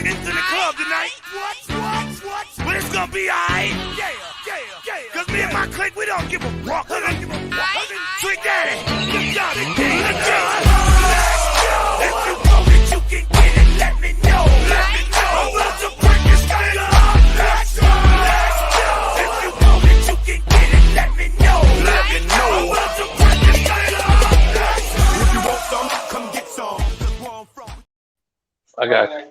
niggas in the club tonight. What? But it's gonna be alright. Yeah. Cause me and my clique, we don't give a fuck. Sweet daddy, good job today. Good job. If you know that you can get it, let me know. I'm about to break this thing up. Let's go. If you know that you can get it, let me know. I'm about to break this thing up. If you want some, come get some. I got you.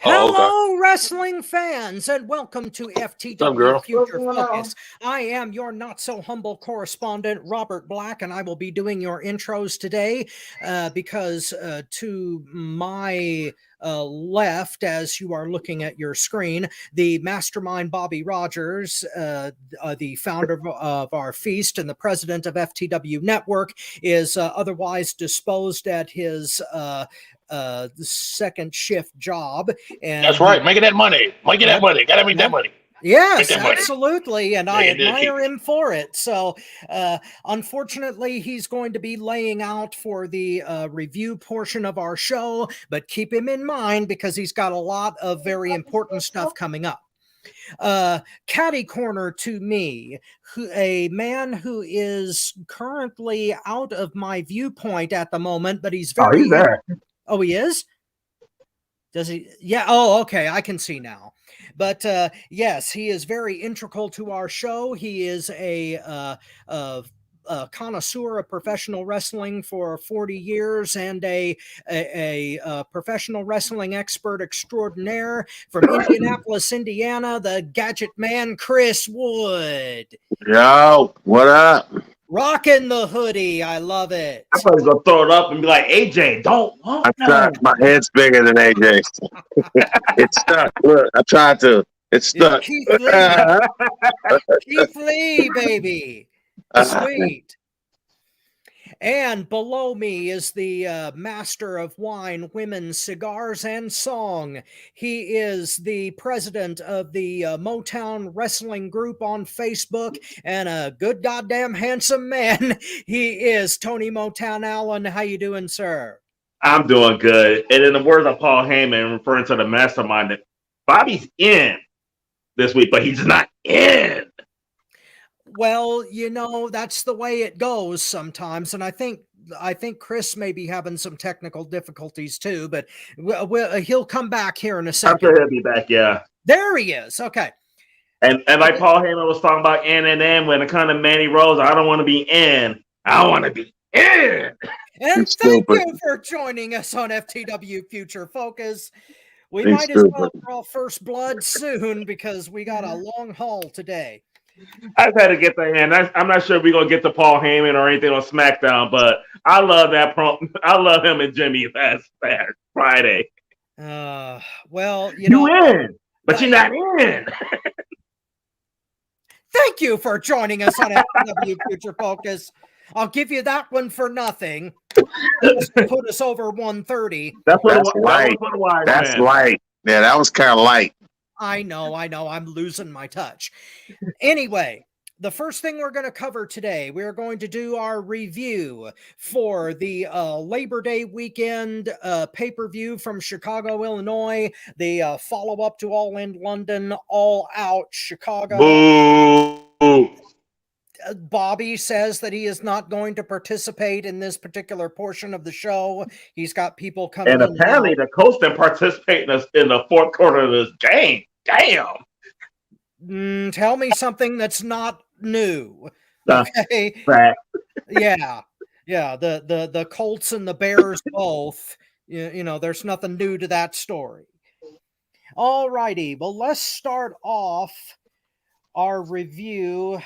Hello, wrestling fans, and welcome to FTW up, Future Focus. I am your not-so-humble correspondent, Robert Black, and I will be doing your intros today because to my left, as you are looking at your screen, the Mastermind Bobby Rogers, the founder of our feast and the president of FTW Network, is otherwise disposed at his the second shift job. And that's right. Making that money. Gotta make that money. Yes, that money. absolutely. And I admire him for it. So unfortunately, he's going to be laying out for the review portion of our show, but keep him in mind because he's got a lot of very important stuff coming up. Catty corner to me, a man who is currently out of my viewpoint at the moment, but he's very... he's there. Oh, he is? Does he? Yeah. Oh, okay. I can see now. But yes, he is very integral to our show. He is a connoisseur of professional wrestling for 40 years and a professional wrestling expert extraordinaire from Indianapolis, Indiana, the gadget man, Chris Wood. Yo, what up? Rocking the hoodie. I love it. I was gonna throw it up and be like, AJ, don't. Oh, no. My head's bigger than AJ's. It's stuck. Look, I tried to. It's stuck. Keith Lee. Keith Lee, baby. Sweet. And below me is the master of wine, women, cigars, and song. He is the president of the Motown Wrestling Group on Facebook and a good goddamn handsome man. He is Tony Motown Allen. How you doing, sir? I'm doing good. And in the words of Paul Heyman, referring to the Mastermind, Bobby's in this week, but he's not in. Well, you know, that's the way it goes sometimes. And I think Chris may be having some technical difficulties too, but he'll come back here in a second. I'm sure he'll be back, yeah. There he is. Okay. And like Paul Heyman was talking about in when it comes to Manny Rose, I don't want to be in. I want to be in. And thank you for joining us on FTW Future Focus. We might as well draw first blood soon because we got a long haul today. I just had to get that in. I'm not sure we're gonna get to Paul Heyman or anything on SmackDown, but I love that I love him and Jimmy last Friday. Well, you know, in, but you're not in. Thank you for joining us on FTW Future Focus. I'll give you that one for nothing. Put us over 130. That's light. That's light. Yeah, that was kind of light. I know. I'm losing my touch. Anyway, the first thing we're going to cover today, we're going to do our review for the Labor Day weekend pay-per-view from Chicago, Illinois, the follow-up to All In London, All Out Chicago. Boo. Bobby says that he is not going to participate in this particular portion of the show. He's got people coming in. And apparently the coach didn't participate in the fourth quarter of this game. Damn. Tell me something that's not new. Okay. Yeah. The Colts and the Bears both. You know, there's nothing new to that story. All righty. Well, let's start off our review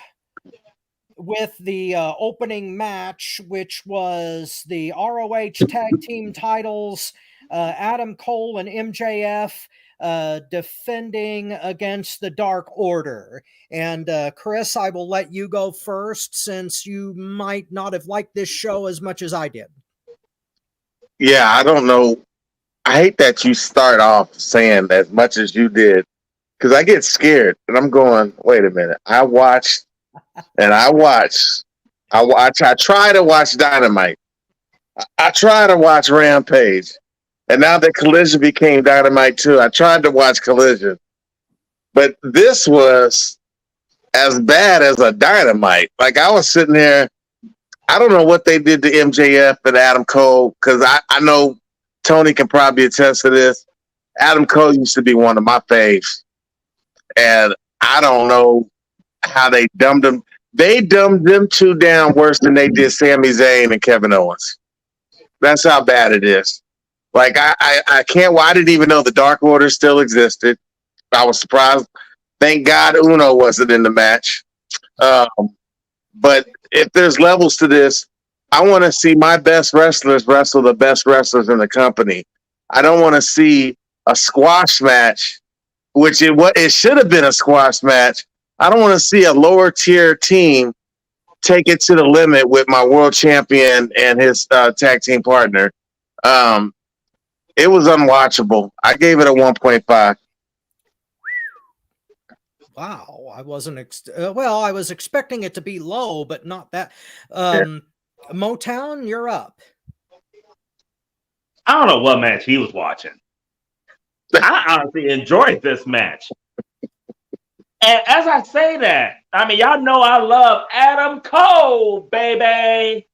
with the opening match, which was the ROH Tag Team titles, Adam Cole and MJF defending against the Dark Order. And Chris, I will let you go first since you might not have liked this show as much as I did. Yeah, I don't know. I hate that you start off saying as much as you did because I get scared and I'm going, wait a minute. I try to watch Dynamite. I try to watch Rampage. And now that Collision became Dynamite too. I tried to watch Collision, but this was as bad as a Dynamite. Like I was sitting there, I don't know what they did to MJF and Adam Cole, because I know Tony can probably attest to this. Adam Cole used to be one of my faves. And I don't know how they dumbed them. They dumbed them two down worse than they did Sami Zayn and Kevin Owens. That's how bad it is. Like, I can't, well, I didn't even know the Dark Order still existed. I was surprised. Thank God Uno wasn't in the match. But if there's levels to this, I want to see my best wrestlers wrestle the best wrestlers in the company. I don't want to see a squash match, which it should have been a squash match. I don't want to see a lower tier team take it to the limit with my world champion and his tag team partner. It was unwatchable. I gave it a 1.5. Wow, I wasn't. Well, I was expecting it to be low, but not that. Motown, you're up. I don't know what match he was watching. I honestly enjoyed this match. And as I say that, I mean, y'all know I love Adam Cole, baby.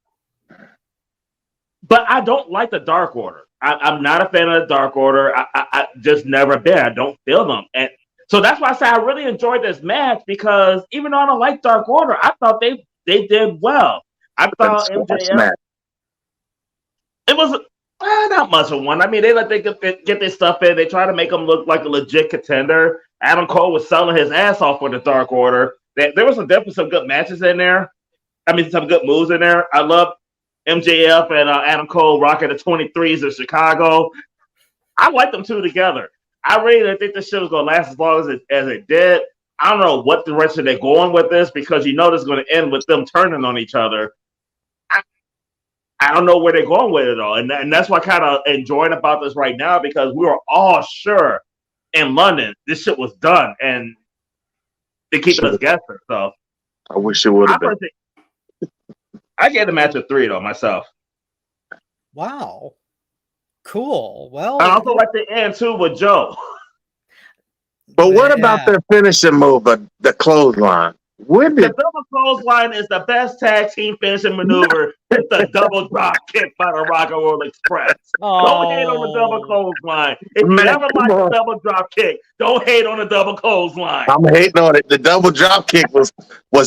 But I don't like the Dark Order. I'm not a fan of the Dark Order. I just never been. I don't feel them. And so that's why I say I really enjoyed this match, because even though I don't like Dark Order, I thought they did well. I thought MJF. It was not much of one. I mean, they let they get their stuff in. They try to make them look like a legit contender. Adam Cole was selling his ass off for the Dark Order. There was definitely some good matches in there. I mean, some good moves in there. I love MJF and Adam Cole rocking the 23s in Chicago. I like them two together. I really didn't think this shit was going to last as long as it did. I don't know what direction they're going with this, because you know this is going to end with them turning on each other. I don't know where they're going with it all. And that's what I kind of enjoying about this right now, because we were all sure in London this shit was done. And they're keeping us guessing. So I wish it would have been. I gave the match a 3, though, myself. Wow. Cool. Well, I also like the end, too, with Joe. But what about their finishing move, the clothesline? The double clothesline is the best tag team finishing maneuver. It's the double drop kick by the Rock and Roll Express. Don't hate on the double clothesline. If you never like the double drop kick, don't hate on the double clothesline. I'm hating on it. The double drop kick was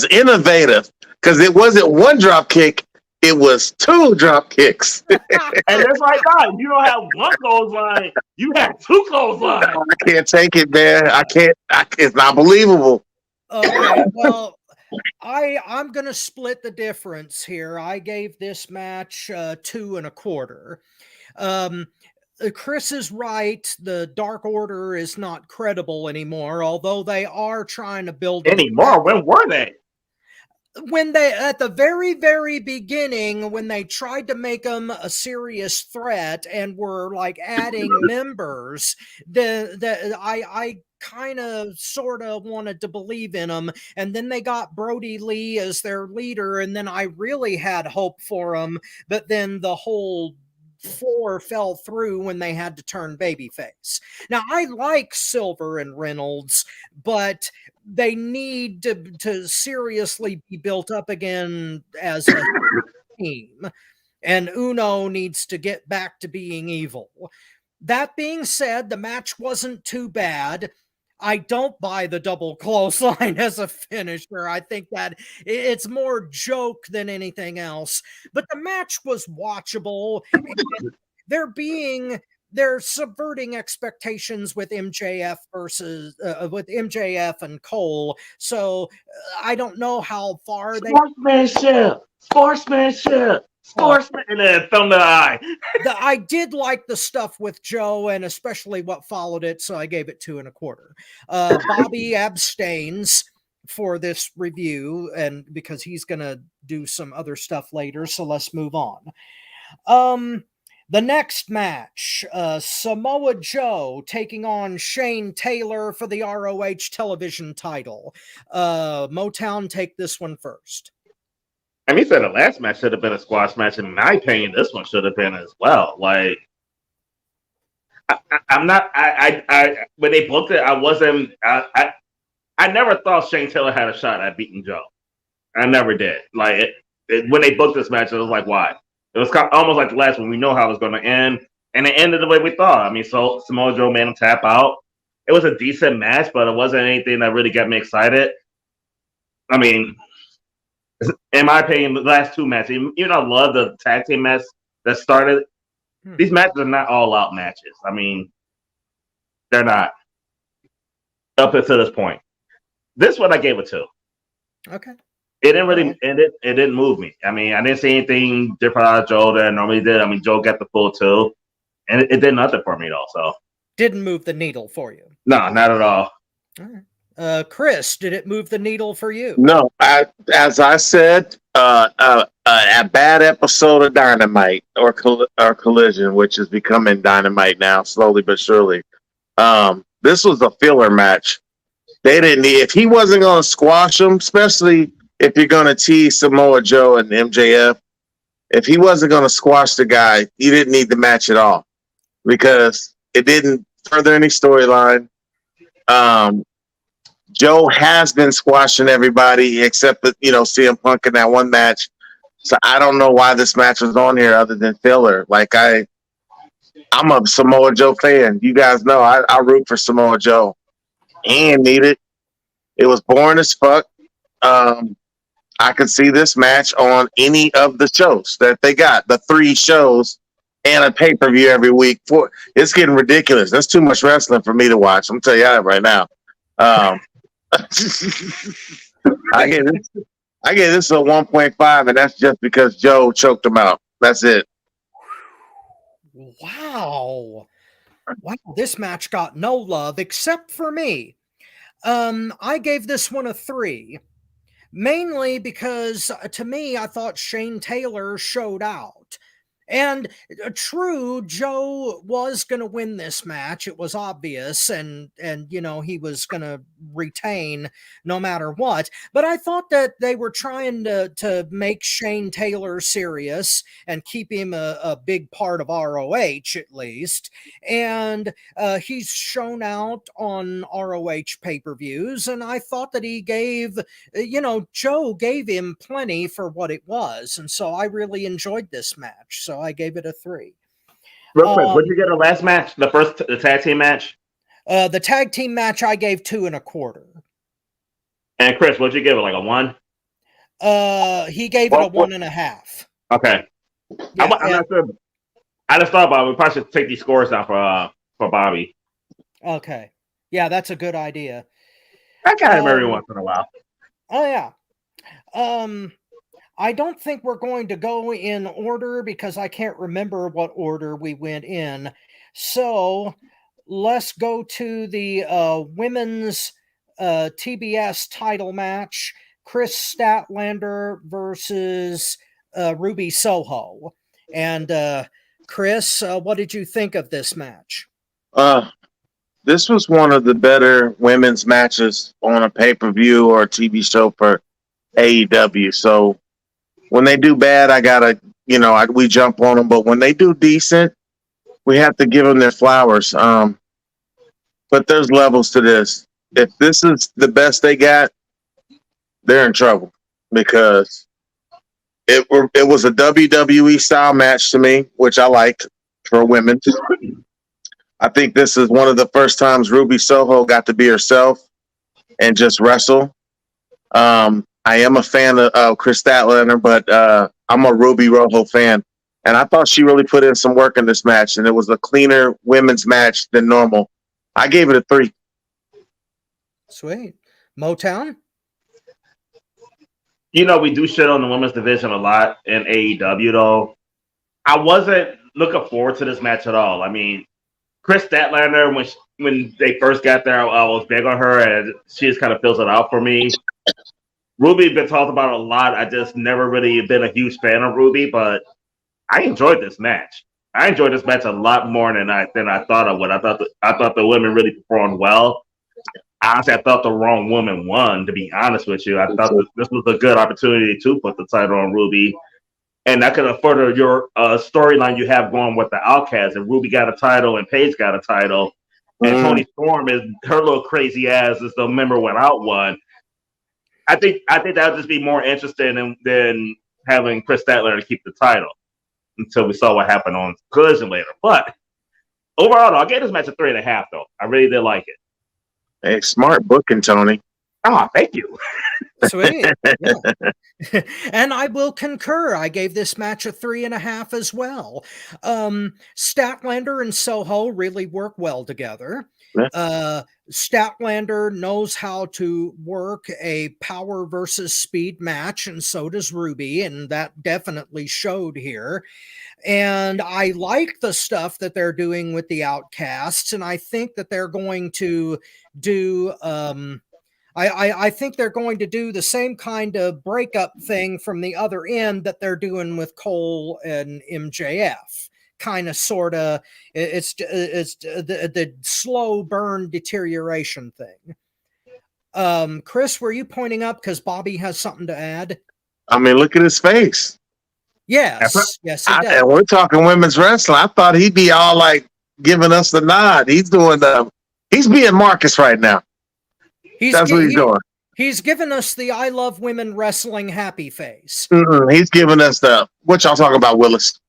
innovative, because it wasn't one drop kick, it was 2 drop kicks. And that's right now. You don't have one clothesline, you have 2 clotheslines. I can't take it, man. I can't. It's not believable. Okay, well, I'm gonna split the difference here. I gave this match 2.25. Chris is right. The Dark Order is not credible anymore, although they are trying to build anymore. When were they? When they, at the very, very beginning, when they tried to make them a serious threat and were like adding members, I kind of sort of wanted to believe in them. And then they got Brody Lee as their leader, and then I really had hope for them. But then the whole floor fell through when they had to turn babyface. Now, I like Silver and Reynolds, but they need to seriously be built up again as a team. And Uno needs to get back to being evil. That being said, the match wasn't too bad. I don't buy the double clothesline as a finisher. I think that it's more joke than anything else. But the match was watchable. They're subverting expectations with MJF versus with MJF and Cole. So I don't know how far sportsmanship. And then thumb to the eye. I did like the stuff with Joe, and especially what followed it, so I gave it 2.25. Bobby abstains for this review, and because he's gonna do some other stuff later, so let's move on. The next match, Samoa Joe taking on Shane Taylor for the ROH television title. Motown, take this one first. I mean, he said the last match should have been a squash match. In my opinion, this one should have been as well. Like, I'm not. I when they booked it, I wasn't. I never thought Shane Taylor had a shot at beating Joe. I never did. Like when they booked this match, it was like, why? It was almost like the last one. We know how it was going to end, and it ended the way we thought. I mean, so Samoa Joe made him tap out. It was a decent match, but it wasn't anything that really got me excited. I mean, in my opinion, the last two matches, even I love the tag team match that started. These matches are not all out matches. I mean, they're not up until this point. This one I gave it 2. Okay. It didn't really it didn't move me. I mean, I didn't see anything different out of Joe that I normally did. I mean, Joe got the full 2, and it did nothing for me though. So didn't move the needle for you. No, not at all. All right. Chris, did it move the needle for you? No, as I said, a bad episode of Dynamite or Collision, which is becoming Dynamite now, slowly but surely. This was a filler match. They didn't need, if he wasn't going to squash him, especially if you're going to tease Samoa Joe and MJF, if he wasn't going to squash the guy, you didn't need the match at all because it didn't further any storyline. Joe has been squashing everybody except that, CM Punk in that one match. So I don't know why this match was on here other than filler. Like I'm a Samoa Joe fan. You guys know I root for Samoa Joe. He didn't need it. It was boring as fuck. I could see this match on any of the shows that they got. The 3 shows and a pay-per-view every week. It's getting ridiculous. That's too much wrestling for me to watch. I'm telling you that right now. I gave this a 1.5, and that's just because Joe choked him out. That's it. Wow. This match got no love except for me. I gave this one a 3, mainly because to me, I thought Shane Taylor showed out. And true, Joe was going to win this match. It was obvious, and he was going to retain no matter what. But I thought that they were trying to make Shane Taylor serious and keep him a big part of ROH at least. And he's shown out on ROH pay-per-views, and I thought that he gave, Joe gave him plenty for what it was, and so I really enjoyed this match. So I gave it a 3. Real quick, what did you get the last match? The tag team match? The tag team match I gave 2.25. And Chris, what'd you give it? Like a 1? He gave it a 1.5. Okay. Yeah, I'm not sure. I just thought about it. We probably should take these scores down for Bobby. Okay. Yeah, that's a good idea. I got him every once in a while. Oh yeah. I don't think we're going to go in order because I can't remember what order we went in. So let's go to the women's TBS title match. Chris Statlander versus Ruby Soho. And Chris, what did you think of this match? This was one of the better women's matches on a pay-per-view or a TV show for AEW. So when they do bad, I gotta, we jump on them. But when they do decent, we have to give them their flowers. But there's levels to this. If this is the best they got, they're in trouble because it was a WWE style match to me, which I liked for women. I think this is one of the first times Ruby Soho got to be herself and just wrestle. I am a fan of Chris Statlander, but I'm a Ruby Rojo fan. And I thought she really put in some work in this match, and it was a cleaner women's match than normal. I gave it a 3. Sweet. Motown? We do shit on the women's division a lot in AEW, though. I wasn't looking forward to this match at all. I mean, Chris Statlander, when they first got there, I was big on her, and she just kind of fills it out for me. Ruby been talked about a lot. I just never really been a huge fan of Ruby, but I enjoyed this match. I enjoyed this match a lot more than I thought I would. I thought the women really performed well. Honestly, I thought the wrong woman won, to be honest with you. I thought this was a good opportunity to put the title on Ruby. and that could have furthered your storyline you have going with the Outcast. And Ruby got a title, and Paige got a title, and Tony Storm is her little crazy ass is the member without one. I think that would just be more interesting than having Chris Statler to keep the title until we saw what happened on Collision later. But overall, though, I gave this match a 3.5. Though I really did like it. Hey, smart booking, Tony. Oh, thank you. Sweet. Yeah. And I will concur. I gave this match a 3.5 as well. Statlander and Soho really work well together. Yeah. Statlander knows how to work a power versus speed match, and so does Ruby, and that definitely showed here. And I like the stuff that they're doing with the Outcasts, and I think that they're going to do I think they're going to do the same kind of breakup thing from the other end that they're doing with Cole and MJF. Kind of, sort of, it's the slow burn deterioration thing. Chris, were you pointing up because Bobby has something to add? I mean, look at his face. Yes, yes, he does. And we're talking women's wrestling. I thought he'd be all like giving us the nod. He's doing he's being Marcus right now. That's what he's doing. He's given us the I love women wrestling happy face. He's giving us what y'all talking about, Willis?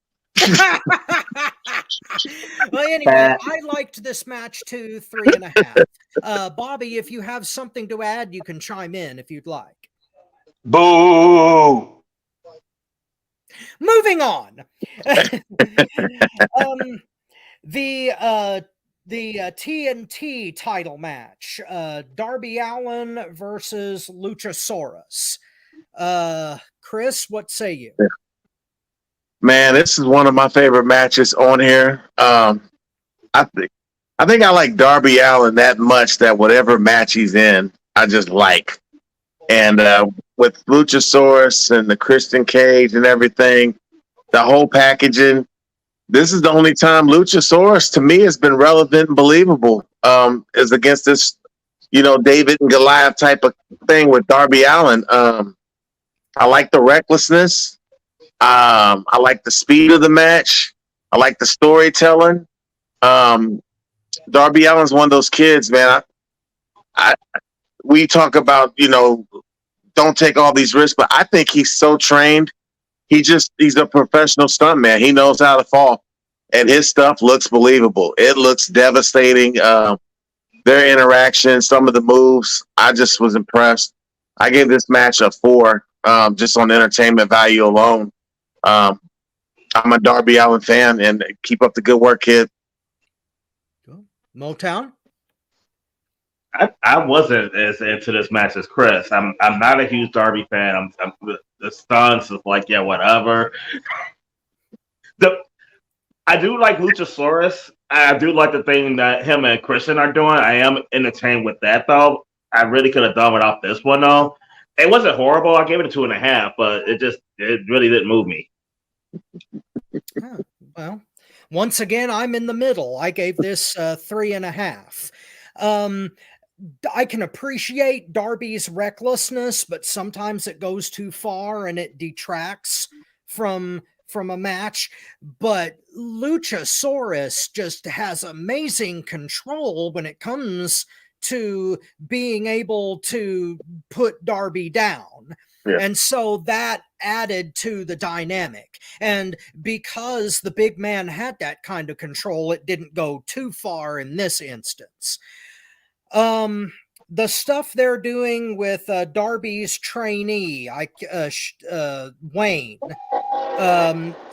Well, anyway, I liked this match too, 3.5. Bobby, if you have something to add, you can chime in if you'd like. Boo! Moving on. The TNT title match, Darby Allin versus Luchasaurus. Chris, what say you? Man, this is one of my favorite matches on here. I think I like Darby Allin that much that whatever match he's in, I just like. And with Luchasaurus and the Christian Cage and everything, the whole packaging, this is the only time Luchasaurus to me has been relevant and believable. Is against this, David and Goliath type of thing with Darby Allin. I like the recklessness. I like the speed of the match. I like the storytelling. Darby Allin's one of those kids, man. We talk about, don't take all these risks, but I think he's so trained. He's a professional stuntman. He knows how to fall, and his stuff looks believable. It looks devastating. Their interaction, some of the moves, I just was impressed. I gave this match a 4, just on entertainment value alone. I'm a Darby Allin fan, and keep up the good work, kid. Cool. Motown? I wasn't as into this match as Chris. I'm not a huge Darby fan. I'm the stunts is like, yeah, whatever. I do like Luchasaurus. I do like the thing that him and Christian are doing. I am entertained with that, though. I really could have done without this one, though. It wasn't horrible. I gave it a 2.5, but it really didn't move me. Oh, well, once again, I'm in the middle. I gave this 3.5. I can appreciate Darby's recklessness, but sometimes it goes too far and it detracts from a match. But Luchasaurus just has amazing control when it comes to being able to put Darby down. Yeah. And so that added to the dynamic. And because the big man had that kind of control, it didn't go too far in this instance. The stuff they're doing with Darby's trainee, Wayne,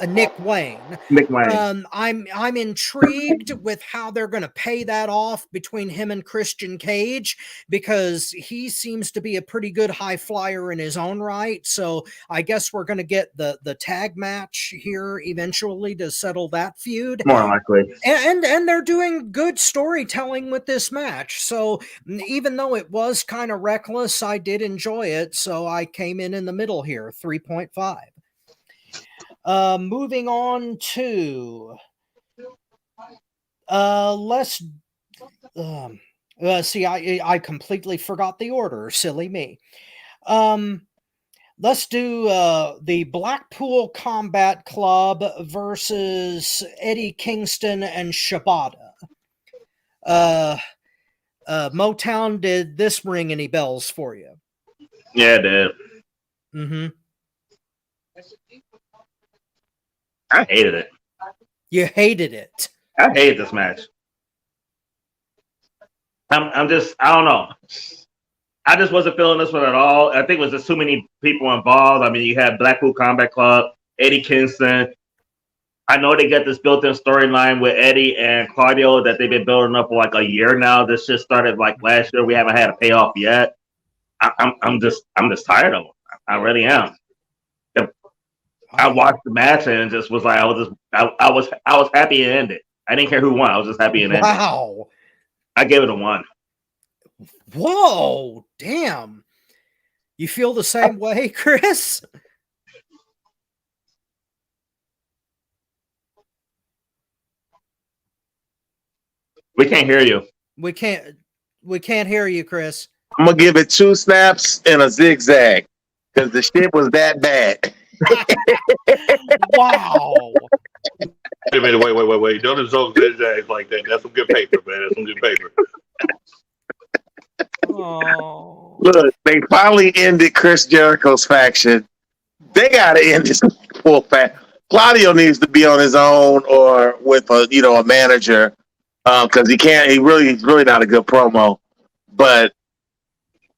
Nick Wayne. I'm intrigued with how they're going to pay that off between him and Christian Cage, because he seems to be a pretty good high flyer in his own right. So I guess we're going to get the tag match here eventually to settle that feud. More likely. And they're doing good storytelling with this match. So even though it was kind of reckless, I did enjoy it. So I came in the middle here, 3.5. Moving on to see, I completely forgot the order. Silly me. Let's do the Blackpool Combat Club versus Eddie Kingston and Shibata. Motown, did this ring any bells for you? Yeah, it did. Mm-hmm. I hated it. You hated it. I hated this match. I'm just, I don't know. I just wasn't feeling this one at all. I think it was just too many people involved. I mean, you had Blackpool Combat Club, Eddie Kingston. I know they got this built-in storyline with Eddie and Claudio that they've been building up for like a year now. This just started like last year. We haven't had a payoff yet. I'm just tired of them. I really am. I watched the match and just was like, I was happy it ended. I didn't care who won. I was just happy it ended. Wow. I gave it a 1. Whoa, damn. You feel the same way, Chris? We can't hear you. We can't hear you, Chris. I'm gonna give it 2 snaps and a zigzag because the shit was that bad. Wow. Wait a minute, wait. Don't insult zigzags like that. That's some good paper, man. That's some good paper. Oh. Look, they finally ended Chris Jericho's faction. They gotta end this full faction. Claudio needs to be on his own or with a manager because he can't. He's really not a good promo. But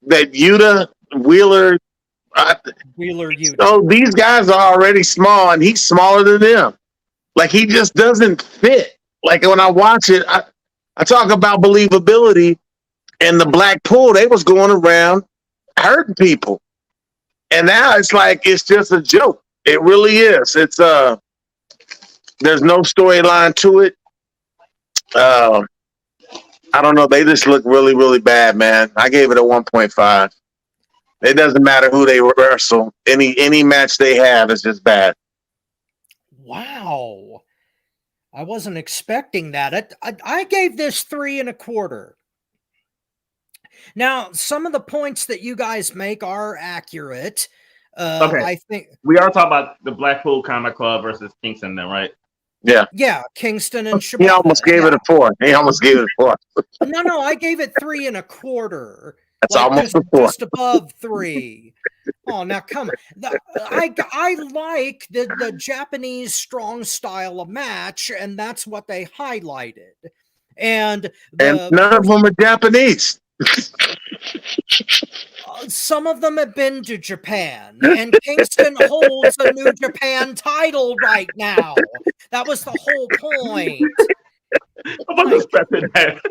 that Yuta Wheeler. These guys are already small, and he's smaller than them. Like, he just doesn't fit. Like, when I watch it, I talk about believability, and the Blackpool, they was going around hurting people. And now it's like, it's just a joke. It really is. It's there's no storyline to it. I don't know. They just look really, really bad, man. I gave it a 1.5. It doesn't matter who they wrestle. Any match they have is just bad. Wow. I wasn't expecting that. I gave this 3 1/4. Now, some of the points that you guys make are accurate. Okay. I think we are talking about the Blackpool Combat Club versus Kingston then, right? Yeah, Kingston and Shibata. He almost gave it a 4. No, I gave it 3 1/4. That's like almost a 4. Just above 3. Oh, now come on. I like the Japanese strong style of match, and that's what they highlighted. And none of them are Japanese. Some of them have been to Japan, and Kingston holds the New Japan title right now. That was the whole point. I wasn't expecting that.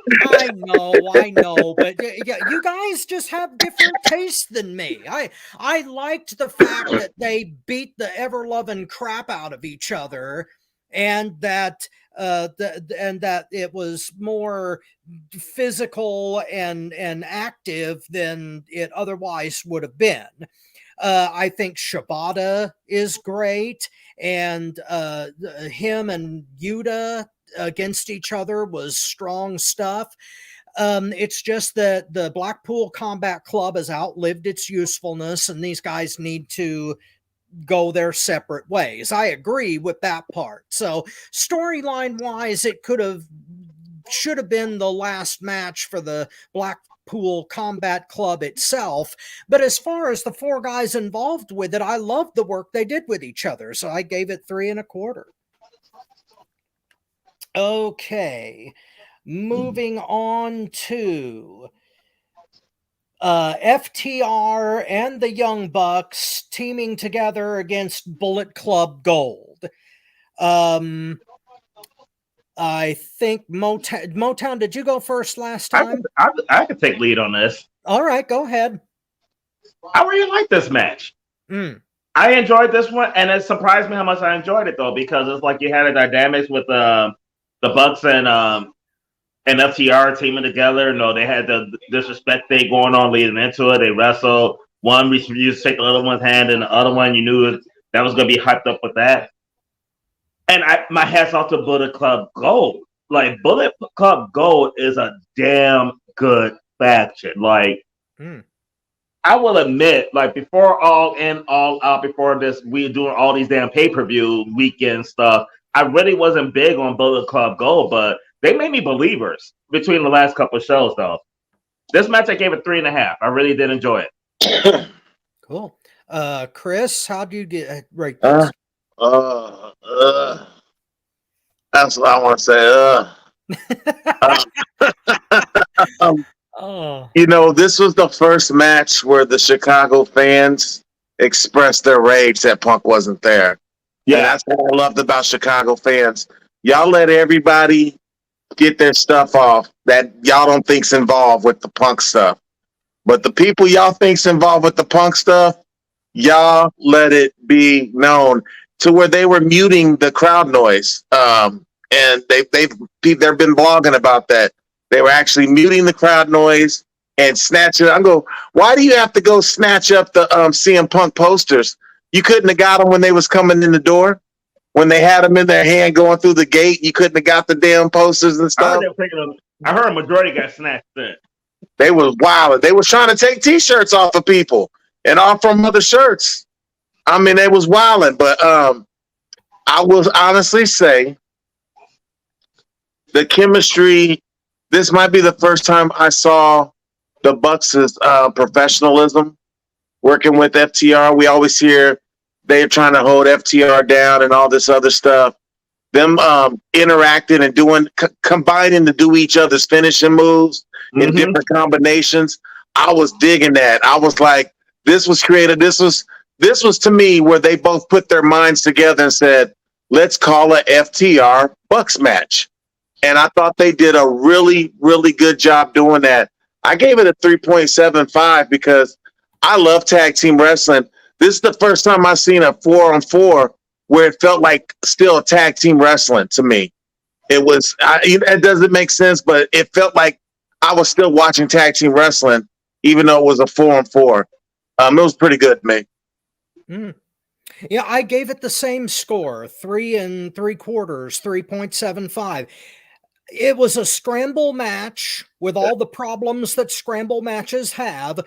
I know, but yeah, you guys just have different tastes than me. I liked the fact that they beat the ever-loving crap out of each other, and that that it was more physical and active than it otherwise would have been. I think Shibata is great, and him and Yuta against each other was strong stuff. It's just that the Blackpool Combat Club has outlived its usefulness, and these guys need to go their separate ways. I agree with that part. So storyline wise, it should have been the last match for the Blackpool Combat Club itself. But as far as the 4 guys involved with it, I loved the work they did with each other. So I gave it 3 1/4. Okay, moving on to FTR and the Young Bucks teaming together against Bullet Club Gold. I think Motown, did you go first last time? I could take lead on this. All right, go ahead. I really like this match. I enjoyed this one, and it surprised me how much I enjoyed it, though, because it's like you had a dynamics with the Bucks and FTR teaming together. No, they had the disrespect thing going on leading into it. They wrestled. One refused to take the other one's hand, and the other one, you knew that was going to be hyped up with that. And my hat's off to Bullet Club Gold. Like, Bullet Club Gold is a damn good faction. Like, I will admit, like before All In, All Out, before this, we doing all these damn pay-per-view weekend stuff. I really wasn't big on Bullet Club Gold, but they made me believers between the last couple of shows, though. This match, I gave it 3.5. I really did enjoy it. Cool. Chris, how do you get rate this? That's what I want to say. Oh, You know, this was the first match where the Chicago fans expressed their rage that Punk wasn't there. Yeah, and that's what I loved about Chicago fans. Y'all let everybody get their stuff off that y'all don't think's involved with the Punk stuff. But the people y'all think's involved with the Punk stuff, y'all let it be known to where they were muting the crowd noise. And they've been blogging about that. They were actually muting the crowd noise and snatching. I go, why do you have to go snatch up the CM Punk posters? You couldn't have got them when they was coming in the door. When they had them in their hand going through the gate, you couldn't have got the damn posters and stuff. I heard a majority got snatched in. They was wild. They was trying to take T-shirts off of people and off from other shirts. I mean, they was wilding. But I will honestly say the chemistry. This might be the first time I saw the Bucks' professionalism working with FTR. We always hear they're trying to hold FTR down and all this other stuff. Them interacting and doing, combining to do each other's finishing moves in different combinations. I was digging that. I was like, this was creative. This was to me where they both put their minds together and said, let's call a FTR Bucks match. And I thought they did a really, really good job doing that. I gave it a 3.75 because I love tag team wrestling. This is the first time I've seen a 4-on-4 where it felt like still tag team wrestling to me. It doesn't make sense, but it felt like I was still watching tag team wrestling, even though it was a 4-on-4. It was pretty good to me. Mm. Yeah, I gave it the same score, 3 3/4, 3.75. It was a scramble match with all the problems that scramble matches have,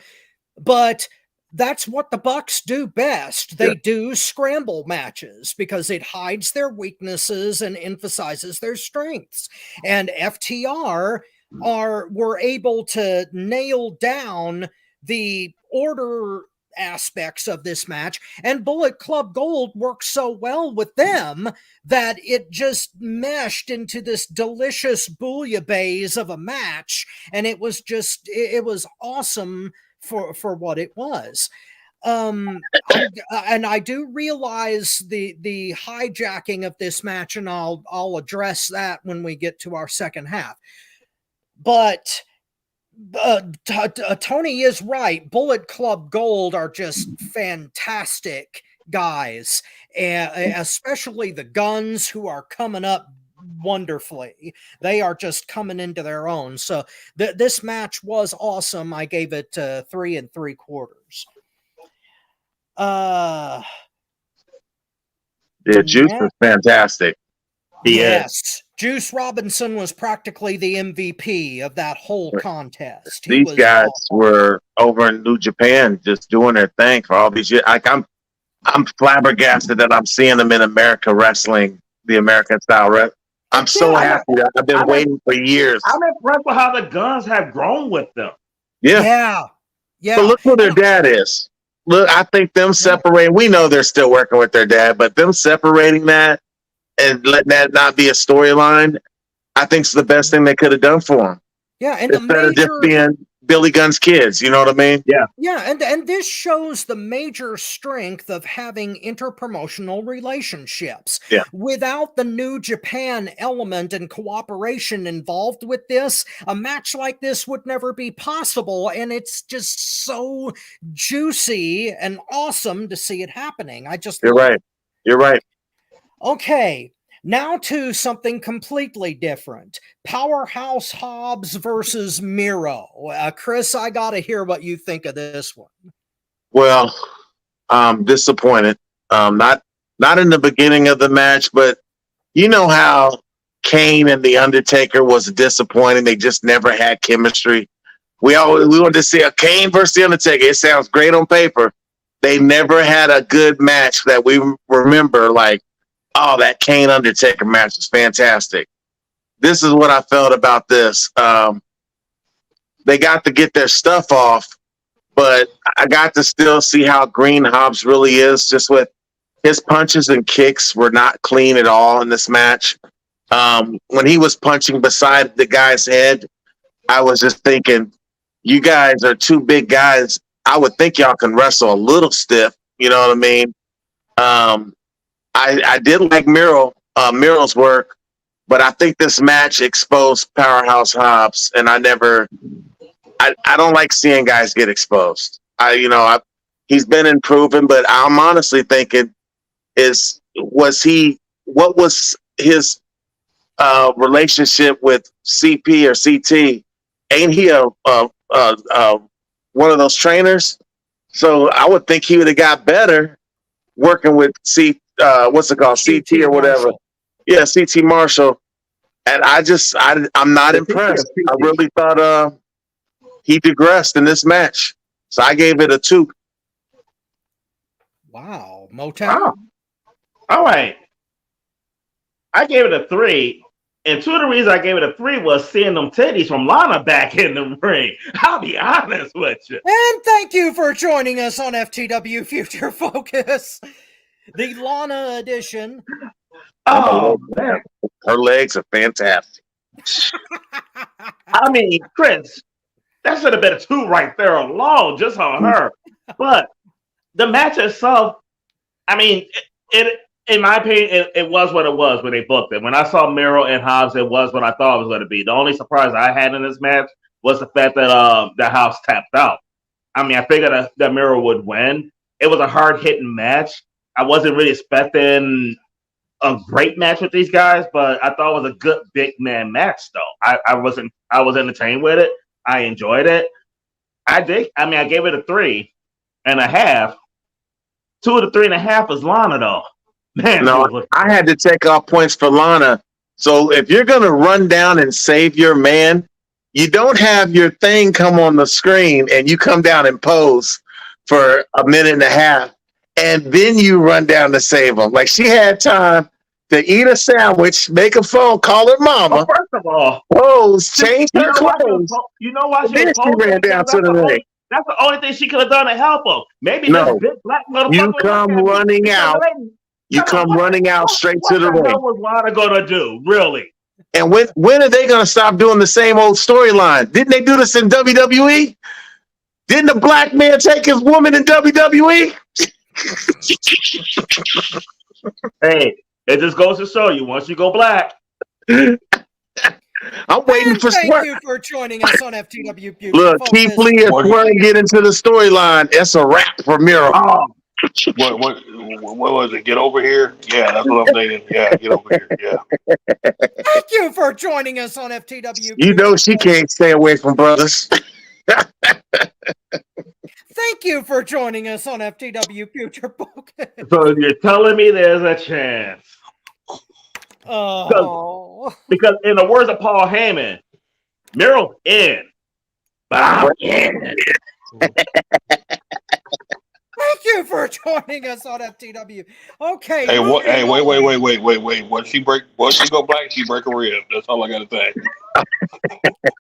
but that's what the Bucks do best. They do scramble matches because it hides their weaknesses and emphasizes their strengths. And FTR were able to nail down the order aspects of this match, and Bullet Club Gold worked so well with them that it just meshed into this delicious bouillabaisse of a match, and it was awesome for what it was. And I do realize the hijacking of this match, and I'll address that when we get to our second half. But Tony is right. Bullet Club Gold are just fantastic guys, especially the Guns, who are coming up wonderfully. They are just coming into their own. So this match was awesome. I gave it 3 3/4. Juice was fantastic. Yes. Juice Robinson was practically the MVP of that whole contest. These guys were over in New Japan just doing their thing for all these years. Like I'm flabbergasted that I'm seeing them in America wrestling the American style wrestling. I'm so happy that I've been waiting for years. I'm impressed with how the Guns have grown with them. Yeah. But look who their dad is. Look, I think them separating, we know they're still working with their dad, but them separating that and letting that not be a storyline, I think is the best thing they could have done for them. Yeah, and instead of just being Billy Gunn's kids, you know what I mean? Yeah, and this shows the major strength of having interpromotional relationships. Yeah. Without the New Japan element and cooperation involved with this, a match like this would never be possible, and it's just so juicy and awesome to see it happening. You're right. Okay, now to something completely different. Powerhouse Hobbs versus Miro. Chris, I got to hear what you think of this one. Well, I'm disappointed. Not in the beginning of the match, but you know how Kane and The Undertaker was disappointing. They just never had chemistry. We wanted to see a Kane versus The Undertaker. It sounds great on paper. They never had a good match that we remember. Like, oh, that Kane Undertaker match was fantastic. This is what I felt about this. They got to get their stuff off, but I got to still see how green Hobbs really is. Just with his punches and kicks were not clean at all in this match. When he was punching beside the guy's head, I was just thinking, you guys are two big guys. I would think y'all can wrestle a little stiff. You know what I mean? I did like Miro's work, but I think this match exposed Powerhouse Hobbs, and I don't like seeing guys get exposed. He's been improving, but I'm honestly thinking, what was his relationship with CP or CT? Ain't he one of those trainers? So I would think he would have got better working with what's it called? CT or whatever. Marshall. Yeah, CT Marshall. And I'm not impressed. I really thought he digressed in this match. So I gave it a 2. Wow. Motown? Wow. All right. I gave it a 3. And 2 of the reasons I gave it a 3 was seeing them titties from Lana back in the ring. I'll be honest with you. And thank you for joining us on FTW Future Focus, the Lana edition. Oh, man. Her legs are fantastic. I mean, Chris, that should have been a 2 right there alone, just on her. But the match itself, I mean, it in my opinion, it was what it was when they booked it. When I saw Miro and Hobbs, it was what I thought it was going to be. The only surprise I had in this match was the fact that the Hobbs tapped out. I mean, I figured that Miro would win. It was a hard-hitting match. I wasn't really expecting a great match with these guys, but I thought it was a good big man match, though. I was entertained with it. I enjoyed it. I gave it a 3.5. 2 of the 3.5 is Lana, though. Man, no, I had to take off points for Lana. So if you're going to run down and save your man, you don't have your thing come on the screen and you come down and pose for a minute and a half, and then you run down to save him. Like, she had time to eat a sandwich, make a phone, call her mama. Well, first of all, pose, change her clothes. You know why she ran down to the ring. That's the only thing she could have done to help him. Maybe no, this big black motherfucker. You come running out. You come running out straight to the ring. What was Lana gonna do, really? And when are they gonna stop doing the same old storyline? Didn't they do this in WWE? Didn't a black man take his woman in WWE? Hey, it just goes to show you, once you go black. I'm waiting for Thank Swerve. you for joining us on FTW Beauty. Look, Keith Lee and Swerve get into the storyline. It's a wrap for Miro. Oh. What was it? Get over here? Yeah, that's what I'm thinking. Yeah, get over here. Yeah. Thank you for joining us on FTW. You know she can't stay away from brothers. Thank you for joining us on FTW Future Focus. So you're telling me there's a chance? Oh. Because in the words of Paul Heyman, Miro's in, but I'm in. Thank you for joining us on FTW. Okay. Hey, wait. Once she go black, she break a rib. That's all I gotta say.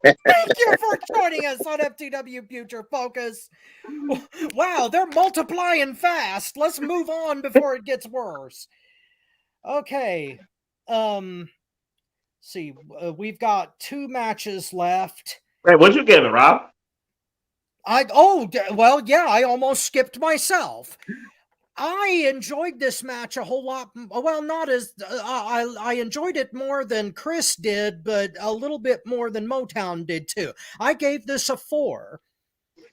Thank you for joining us on FTW Future Focus. Wow, they're multiplying fast. Let's move on before it gets worse. Okay. See, we've got 2 matches left. Hey, what'd you give it, Rob? I almost skipped myself. I enjoyed this match a whole lot. Well, not as I enjoyed it more than Chris did, but a little bit more than Motown did too. I gave this a 4.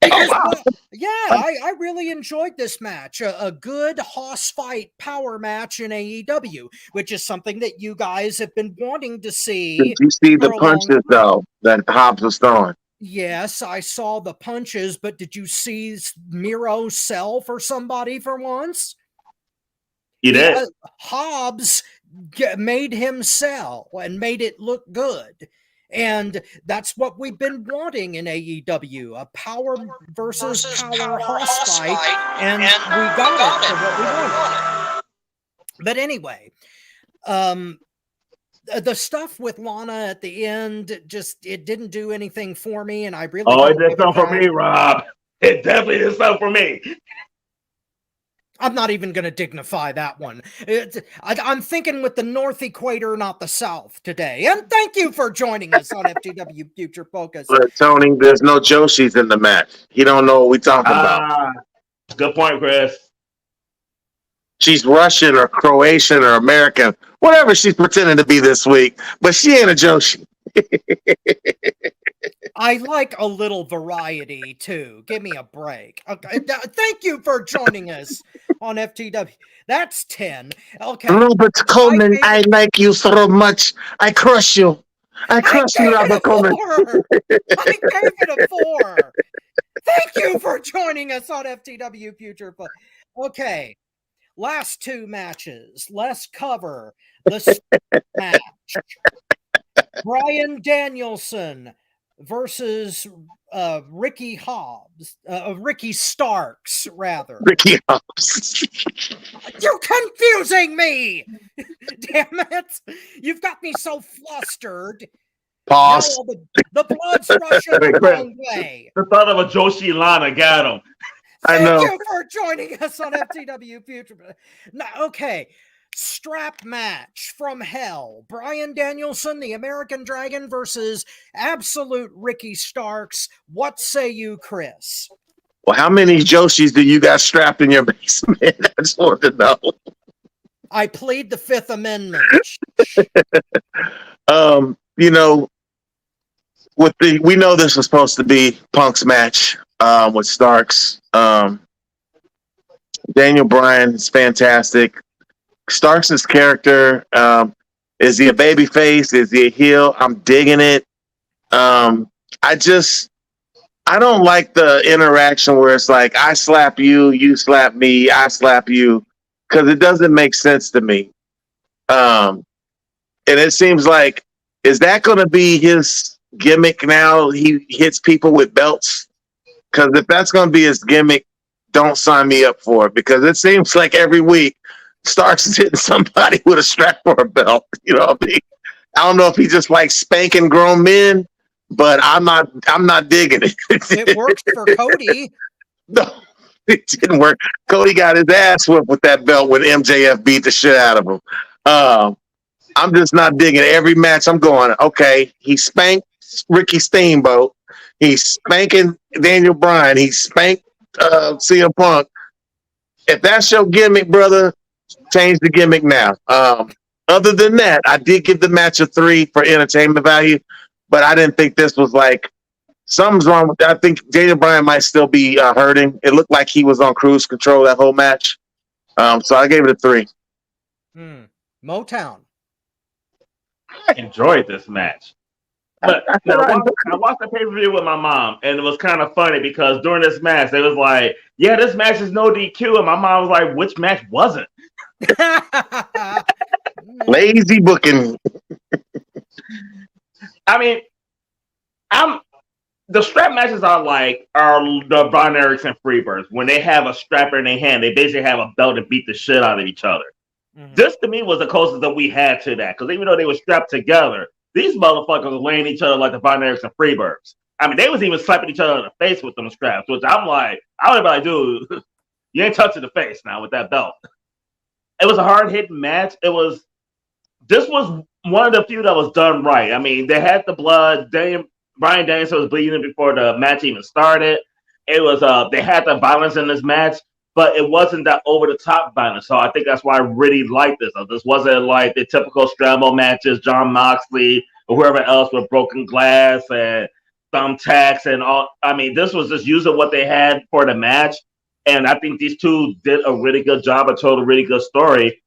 Because, I really enjoyed this match. A good hoss fight power match in AEW, which is something that you guys have been wanting to see. Did you see the punches though that Hobbs was throwing? Yes, I saw the punches, but did you see Miro sell for somebody for once? He did. Hobbs made him sell and made it look good. And that's what we've been wanting in AEW, a power versus power hoss fight, and we got it for what we wanted. But anyway, the stuff with Lana at the end, it didn't do anything for me, and I really it did something for me, Rob. It definitely did something for me. I'm not even going to dignify that one. I'm thinking with the North Equator, not the South today. And thank you for joining us on FTW Future Focus. Look, Tony, there's no Joshis in the match. He don't know what we talking about. Good point, Chris. She's Russian or Croatian or American, whatever she's pretending to be this week, but she ain't a Joshi. I like a little variety too. Give me a break. Okay, thank you for joining us on FTW. That's 10. Okay. Robert Coleman, I like you so much. I crush you. I crush you, Robert Coleman. I gave it a 4. Thank you for joining us on FTW Future. Okay. Last 2 matches. Let's cover the match. Bryan Danielson versus Ricky Starks, rather. Ricky Hobbs. You're confusing me! Damn it! You've got me so flustered. Pause. The blood's rushing the wrong way. The thought of a Joshi Lana got him. I know. Thank you for joining us on FTW Future. Now, okay. Strap match from hell. Bryan Danielson, the American Dragon, versus Absolute Ricky Starks. What say you, Chris? Well, how many Joshis do you got strapped in your basement? I just want to know. I plead the Fifth Amendment. You know, we know this was supposed to be Punk's match with Starks. Daniel Bryan is fantastic. Starks' character, is he a baby face? Is he a heel? I'm digging it. I don't like the interaction where it's like, I slap you, you slap me, I slap you, because it doesn't make sense to me. And it seems like, is that going to be his gimmick now? He hits people with belts? Because if that's going to be his gimmick, don't sign me up for it, because it seems like every week, Starks is hitting somebody with a strap or a belt. You know what I mean? I don't know if he just likes spanking grown men, but I'm not digging it. It works for Cody. No, it didn't work. Cody got his ass whipped with that belt when MJF beat the shit out of him. I'm just not digging it. Every match I'm going, okay, he spanked Ricky Steamboat. He's spanking Daniel Bryan. He spanked CM Punk. If that's your gimmick, brother, change the gimmick now. Other than that, I did give the match a 3 for entertainment value, but I didn't think this was like, something's wrong with that. I think Daniel Bryan might still be hurting. It looked like he was on cruise control that whole match. So I gave it a 3. Motown. I enjoyed this match. But I watched the pay-per-view with my mom, and it was kind of funny because during this match, it was like, yeah, this match is no DQ. And my mom was like, which match wasn't? Lazy booking. I mean, the strap matches are the Von Erickson Freebirds. When they have a strapper in their hand, they basically have a belt and beat the shit out of each other. Mm-hmm. This to me was the closest that we had to that, because even though they were strapped together, these motherfuckers were laying each other like the Von Erickson Freebirds. I mean, they was even slapping each other in the face with them straps, which I'm like, I would be like, dude, you ain't touching the face now with that belt. It was a hard-hitting match. This was one of the few that was done right. I mean, they had the blood. Bryan Danielson was bleeding before the match even started. It was they had the violence in this match, but it wasn't that over-the-top violence. So I think that's why I really liked this. This wasn't like the typical Scramble matches, Jon Moxley or whoever else with broken glass and thumbtacks and all. I mean, this was just using what they had for the match. And I think these two did a really good job and told a really good story.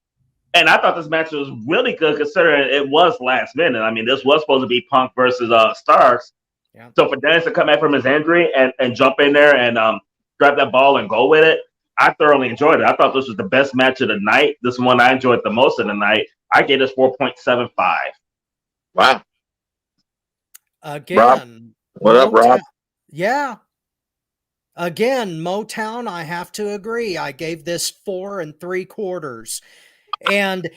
And I thought this match was really good considering it was last minute. I mean, this was supposed to be Punk versus Starks. Yeah. So for Dennis to come back from his injury and jump in there and grab that ball and go with it, I thoroughly enjoyed it. I thought this was the best match of the night. This one I enjoyed the most of the night. I gave this 4.75. Wow. Again, What up, Rob? Yeah. Again, Motown, I have to agree. I gave this 4 3/4. And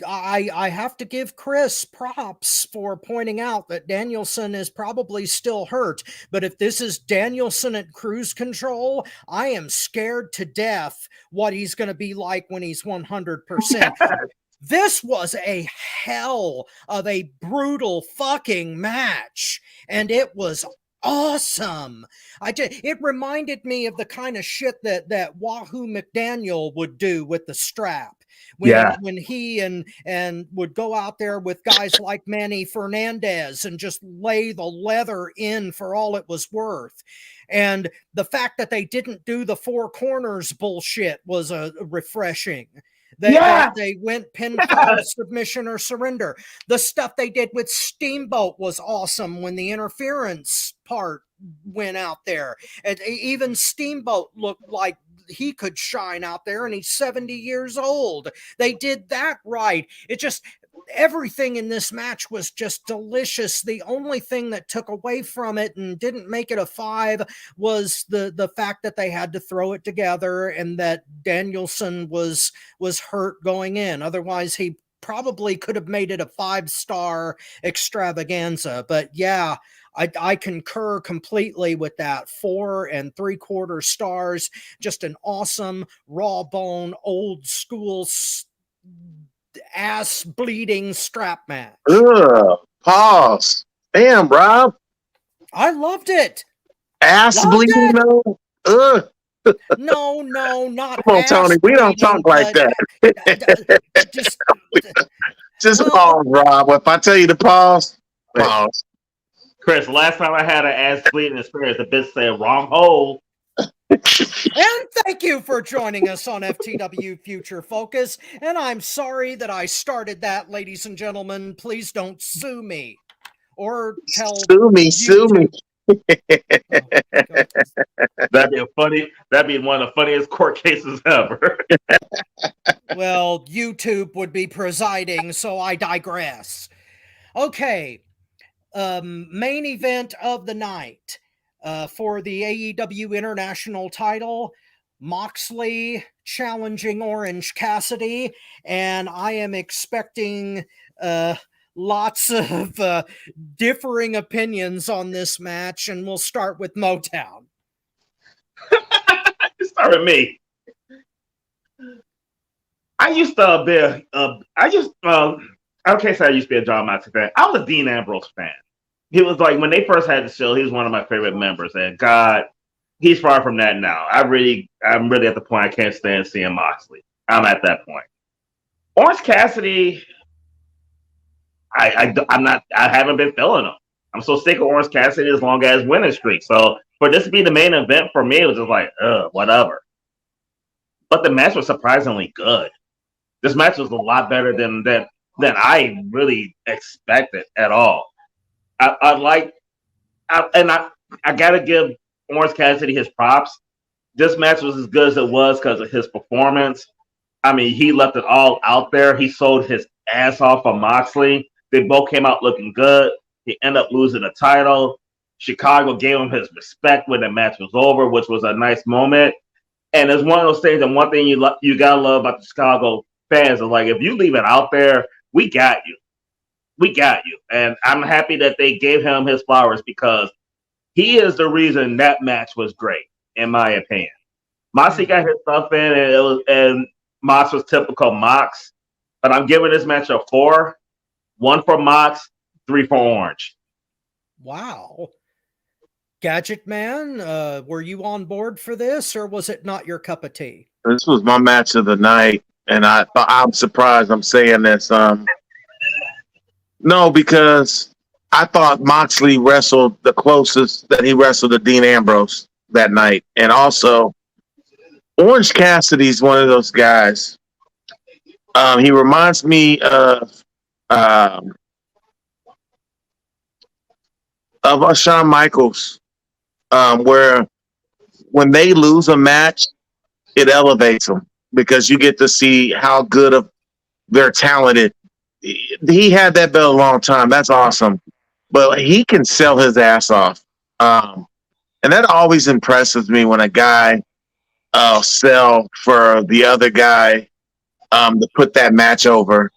I have to give Chris props for pointing out that Danielson is probably still hurt. But if this is Danielson at cruise control, I am scared to death what he's going to be like when he's 100%. This was a hell of a brutal fucking match, and it was awesome. It reminded me of the kind of shit that Wahoo McDaniel would do with the strap when he and would go out there with guys like Manny Fernandez and just lay the leather in for all it was worth. And the fact that they didn't do the 4 corners bullshit was refreshing. They went pinfall, submission, or surrender. The stuff they did with Steamboat was awesome when the interference part went out there. And even Steamboat looked like he could shine out there, and he's 70 years old. They did that right. Everything in this match was just delicious. The only thing that took away from it and didn't make it a 5 was the fact that they had to throw it together and that Danielson was hurt going in. Otherwise, he probably could have made it a 5-star extravaganza. But yeah, I concur completely with that. 4 3/4 stars. Just an awesome, raw bone, old school ass bleeding strap match. Pause. Damn, Rob. I loved it. Ass bleeding, though? No, not Come on, Tony. We don't talk like that. Just pause, Rob. If I tell you to pause, pause. Chris, last time I had an ass bleeding experience, the bitch said wrong hole. And thank you for joining us on FTW Future Focus. And I'm sorry that I started that, ladies and gentlemen. Please don't sue me or tell sue me. That'd be one of the funniest court cases ever. Well, YouTube would be presiding, so I digress. Okay, main event of the night. For the AEW International title, Moxley challenging Orange Cassidy, and I am expecting lots of differing opinions on this match, and we'll start with Motown. Start with me. I used to be I can't say I used to be a John Moxley fan. I was a Dean Ambrose fan. He was like, when they first had the show, he was one of my favorite members. And God, he's far from that now. I'm really at the point I can't stand seeing Moxley. I'm at that point. Orange Cassidy, I haven't been feeling him. I'm so sick of Orange Cassidy as long as winning streak. So for this to be the main event for me, it was just like, whatever. But the match was surprisingly good. This match was a lot better than I really expected at all. I gotta give Orange Cassidy his props. This match was as good as it was because of his performance. I mean, he left it all out there. He sold his ass off for Moxley. They both came out looking good. He ended up losing the title. Chicago gave him his respect when the match was over, which was a nice moment. And it's one of those things, and one thing you gotta love about the Chicago fans is like, if you leave it out there, we got you. We got you. And I'm happy that they gave him his flowers because he is the reason that match was great, in my opinion. Moxley got his stuff in, and Mox was typical Mox. But I'm giving this match a 4. 1 for Mox, 3 for Orange. Wow. Gadget Man, were you on board for this, or was it not your cup of tea? This was my match of the night, and I'm surprised I'm saying this. No, because I thought Moxley wrestled the closest that he wrestled to Dean Ambrose that night. And also, Orange Cassidy's one of those guys. He reminds me of Shawn Michaels, where when they lose a match, it elevates them because you get to see how good of they're talented. He had that belt a long time. That's awesome. but he can sell his ass off. And that always impresses me when a guy sell for the other guy to put that match over.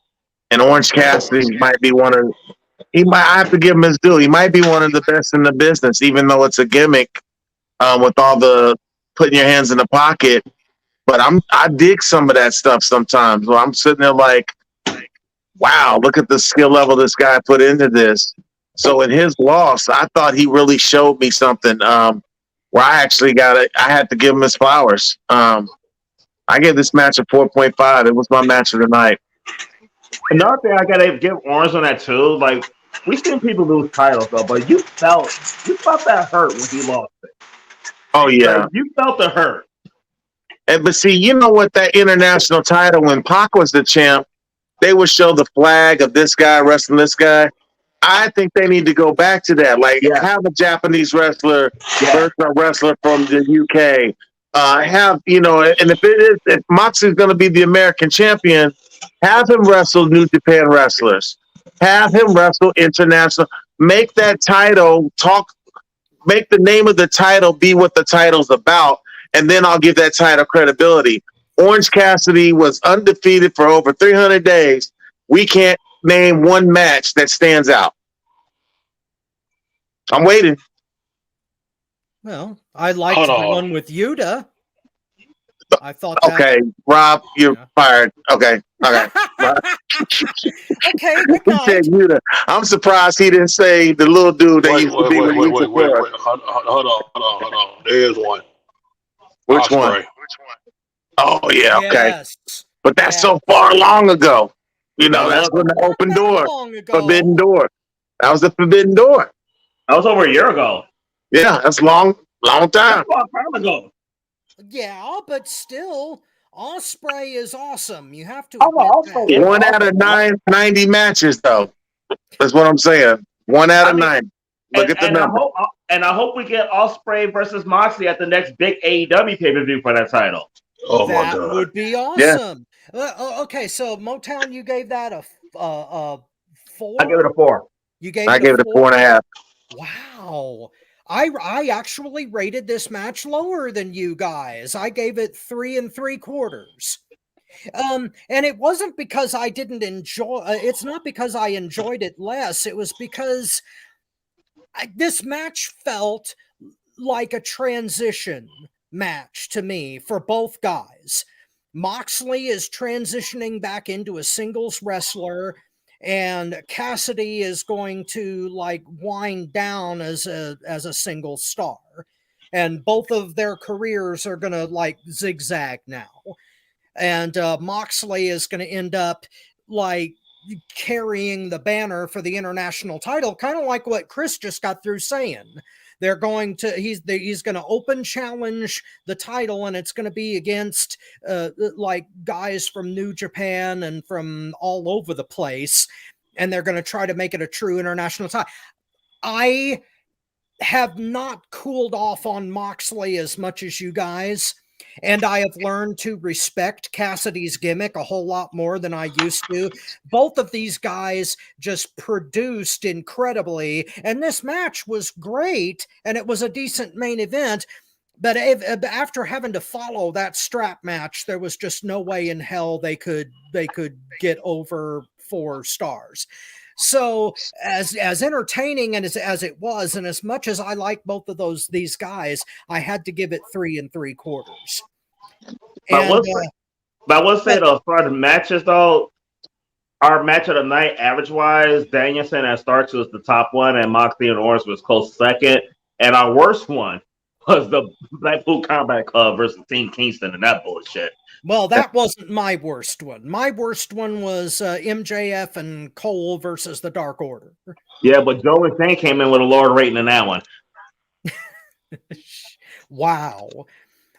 And Orange Cassidy might be I have to give him his due. He might be one of the best in the business, even though it's a gimmick with all the putting your hands in the pocket. But I dig some of that stuff sometimes. Well, I'm sitting there like, wow, look at the skill level this guy put into this. So in his loss, I thought he really showed me something where I actually I had to give him his flowers. I gave this match a 4.5. It was my match of the night. Another thing I gotta give Orange on that too, like we've seen people lose titles though, but you felt that hurt when he lost it. Oh yeah, like, you felt the hurt. But see, you know what? That international title, when Pac was the champ, they would show the flag of this guy wrestling this guy. I think they need to go back to that. Like, have a Japanese wrestler versus a wrestler from the UK. And if Moxley's going to be the American champion, have him wrestle New Japan wrestlers. Have him wrestle international. Make that title make the name of the title be what the title's about, and then I'll give that title credibility. Orange Cassidy was undefeated for over 300 days. We can't name one match that stands out. I'm waiting. Well, I liked the one with Yuta. I thought that... Okay, Rob, you're fired. Okay. Okay, good he said Yuta. I'm surprised he didn't say the little dude that used to be with Yuta. Wait. Hold on. There's one. Which one? Oh, yeah, okay. Yes. But that's so far long ago. You know, that's when the open door. Forbidden door. That was the forbidden door. That was over a year ago. Yeah, that's long time. That's a long time ago. Yeah, but still, Ospreay is awesome. You have to. One out of 90 matches, though. That's what I'm saying. 1 out of 9. Look at the number. I hope we get Ospreay versus Moxley at the next big AEW pay-per-view for that title. Oh my God, that would be awesome. Yeah. Okay, so Motown, you gave that a 4. I gave it a 4. I gave it a 4.5. Wow. I actually rated this match lower than you guys. I gave it 3 3/4. And it wasn't because I didn't enjoy. It's not because I enjoyed it less. It was because this match felt like a transition match to me for both guys. Moxley is transitioning back into a singles wrestler, and Cassidy is going to like wind down as a single star, and both of their careers are going to like zigzag now, and Moxley is going to end up like carrying the banner for the international title, kind of like what Chris just got through saying. They're going to he's going to open challenge the title, and it's going to be against like guys from New Japan and from all over the place, and they're going to try to make it a true international title. I have not cooled off on Moxley as much as you guys, and I have learned to respect Cassidy's gimmick a whole lot more than I used to. Both of these guys just produced incredibly, and this match was great, and it was a decent main event. But after having to follow that strap match, there was just no way in hell they could get over 4 stars. So as entertaining and as it was, and as much as I like both of these guys, I had to give it 3 3/4. But I will say though, for the matches though, our match of the night, average wise, Danielson and Starks was the top one, and Moxley and Orange was close second. And our worst one was the Blackpool Combat Club versus Team Kingston and that bullshit. Well, that wasn't my worst one. My worst one was MJF and Cole versus the Dark Order. Yeah, but Joe and Zayn came in with a lower rating than that one. Wow.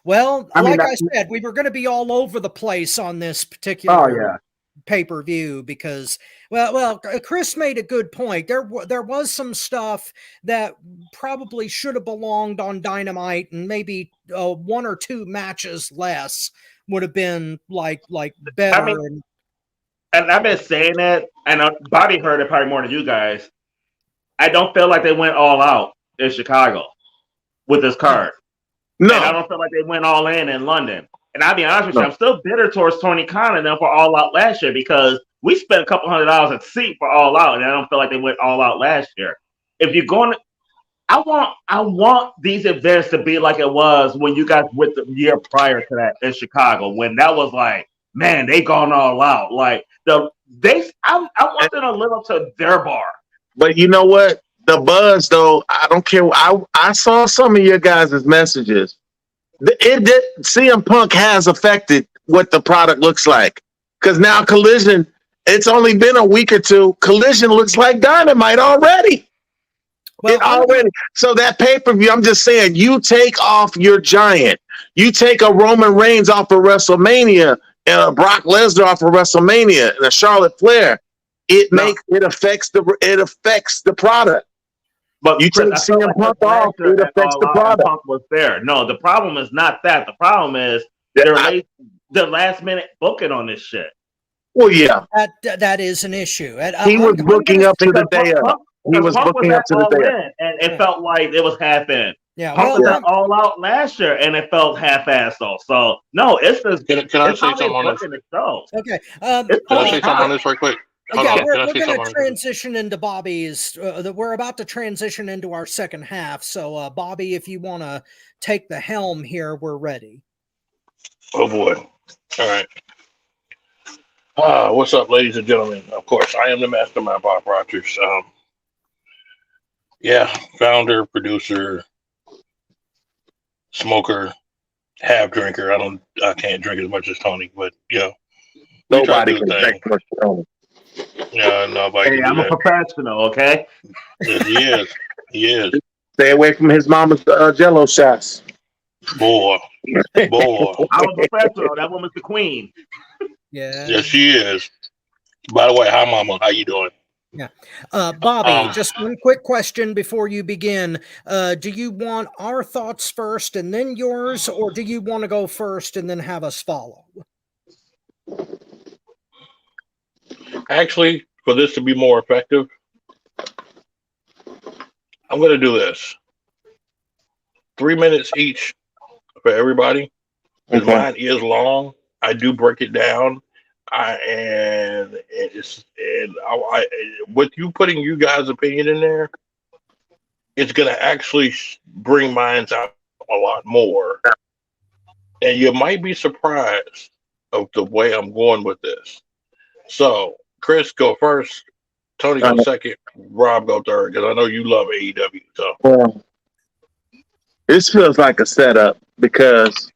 Well, I said, we were going to be all over the place on this particular pay-per-view because, well, Chris made a good point. There was some stuff that probably should have belonged on Dynamite, and maybe 1 or 2 matches less would have been like better. I mean, and I've been saying that, and Bobby heard it probably more than you guys. I don't feel like they went all out in Chicago with this card. And I No, don't feel like they went all in London. And I'll be honest with you, No. I'm still bitter towards Tony Khan and them for all out last year because we spent a couple $100 a seat for all out, and I don't feel like they went all out last year. If you're going to, I want these events to be like it was when you guys went the year prior to that in Chicago, when that was like, man, they gone all out. Like I want them to live up to their bar. but you know what? The buzz, though, I don't care. I saw some of your guys' messages. CM Punk has affected what the product looks like. Because now Collision, it's only been a week or two. Collision looks like Dynamite already. Well, So that pay-per-view, I'm just saying, you take off your giant. You take a Roman Reigns off of WrestleMania and a Brock Lesnar off of WrestleMania and a Charlotte Flair. It affects the product. But You Chris, take I feel CM like Punk this last off, year it at affects All the Out, product. Punk was there. No, the problem is not that. The problem is the last minute booking on this shit. Well, yeah, that is an issue. And he was booking up to the Because day of. He was Punk booking up at to the all day of. in, and it felt like it was half in. Yeah, Punk well, was at all out last year, and it felt half-assed though. So no, it's just Can I it's say how they something on this? booking the show. okay. Can I say something on this right quick? Hold on. Yeah, Can I we're say something going on to this? transition into Bobby's. We're about to transition into our second half. So, Bobby, if you want to take the helm here, we're ready. Oh boy! All right. What's up, ladies and gentlemen? Of course, I am the Mastermind, Bob Rogers. Yeah, founder, producer, smoker, half drinker. I can't drink as much as Tony, but we try to Nobody do can the take thing. much from. Yeah, nobody Hey, can I'm do a that. professional, okay? Yes, he is. He is. Stay away from his mama's Jello shots. Boy. I'm a professional. That woman's the queen. Yeah. Yes, she is. By the way, hi, Mama. How you doing? Yeah. Bobby, just one quick question before you begin. Do you want our thoughts first and then yours, or do you want to go first and then have us follow? Actually, for this to be more effective, I'm going to do this. 3 minutes each for everybody. Because Okay. mine is long. I do break it down. With you putting you guys' opinion in there, it's going to actually bring mine out a lot more. And you might be surprised of the way I'm going with this. So, Chris, go first. Tony, go second. Rob, go third. Because I know you love AEW. So, Well, this feels like a setup because,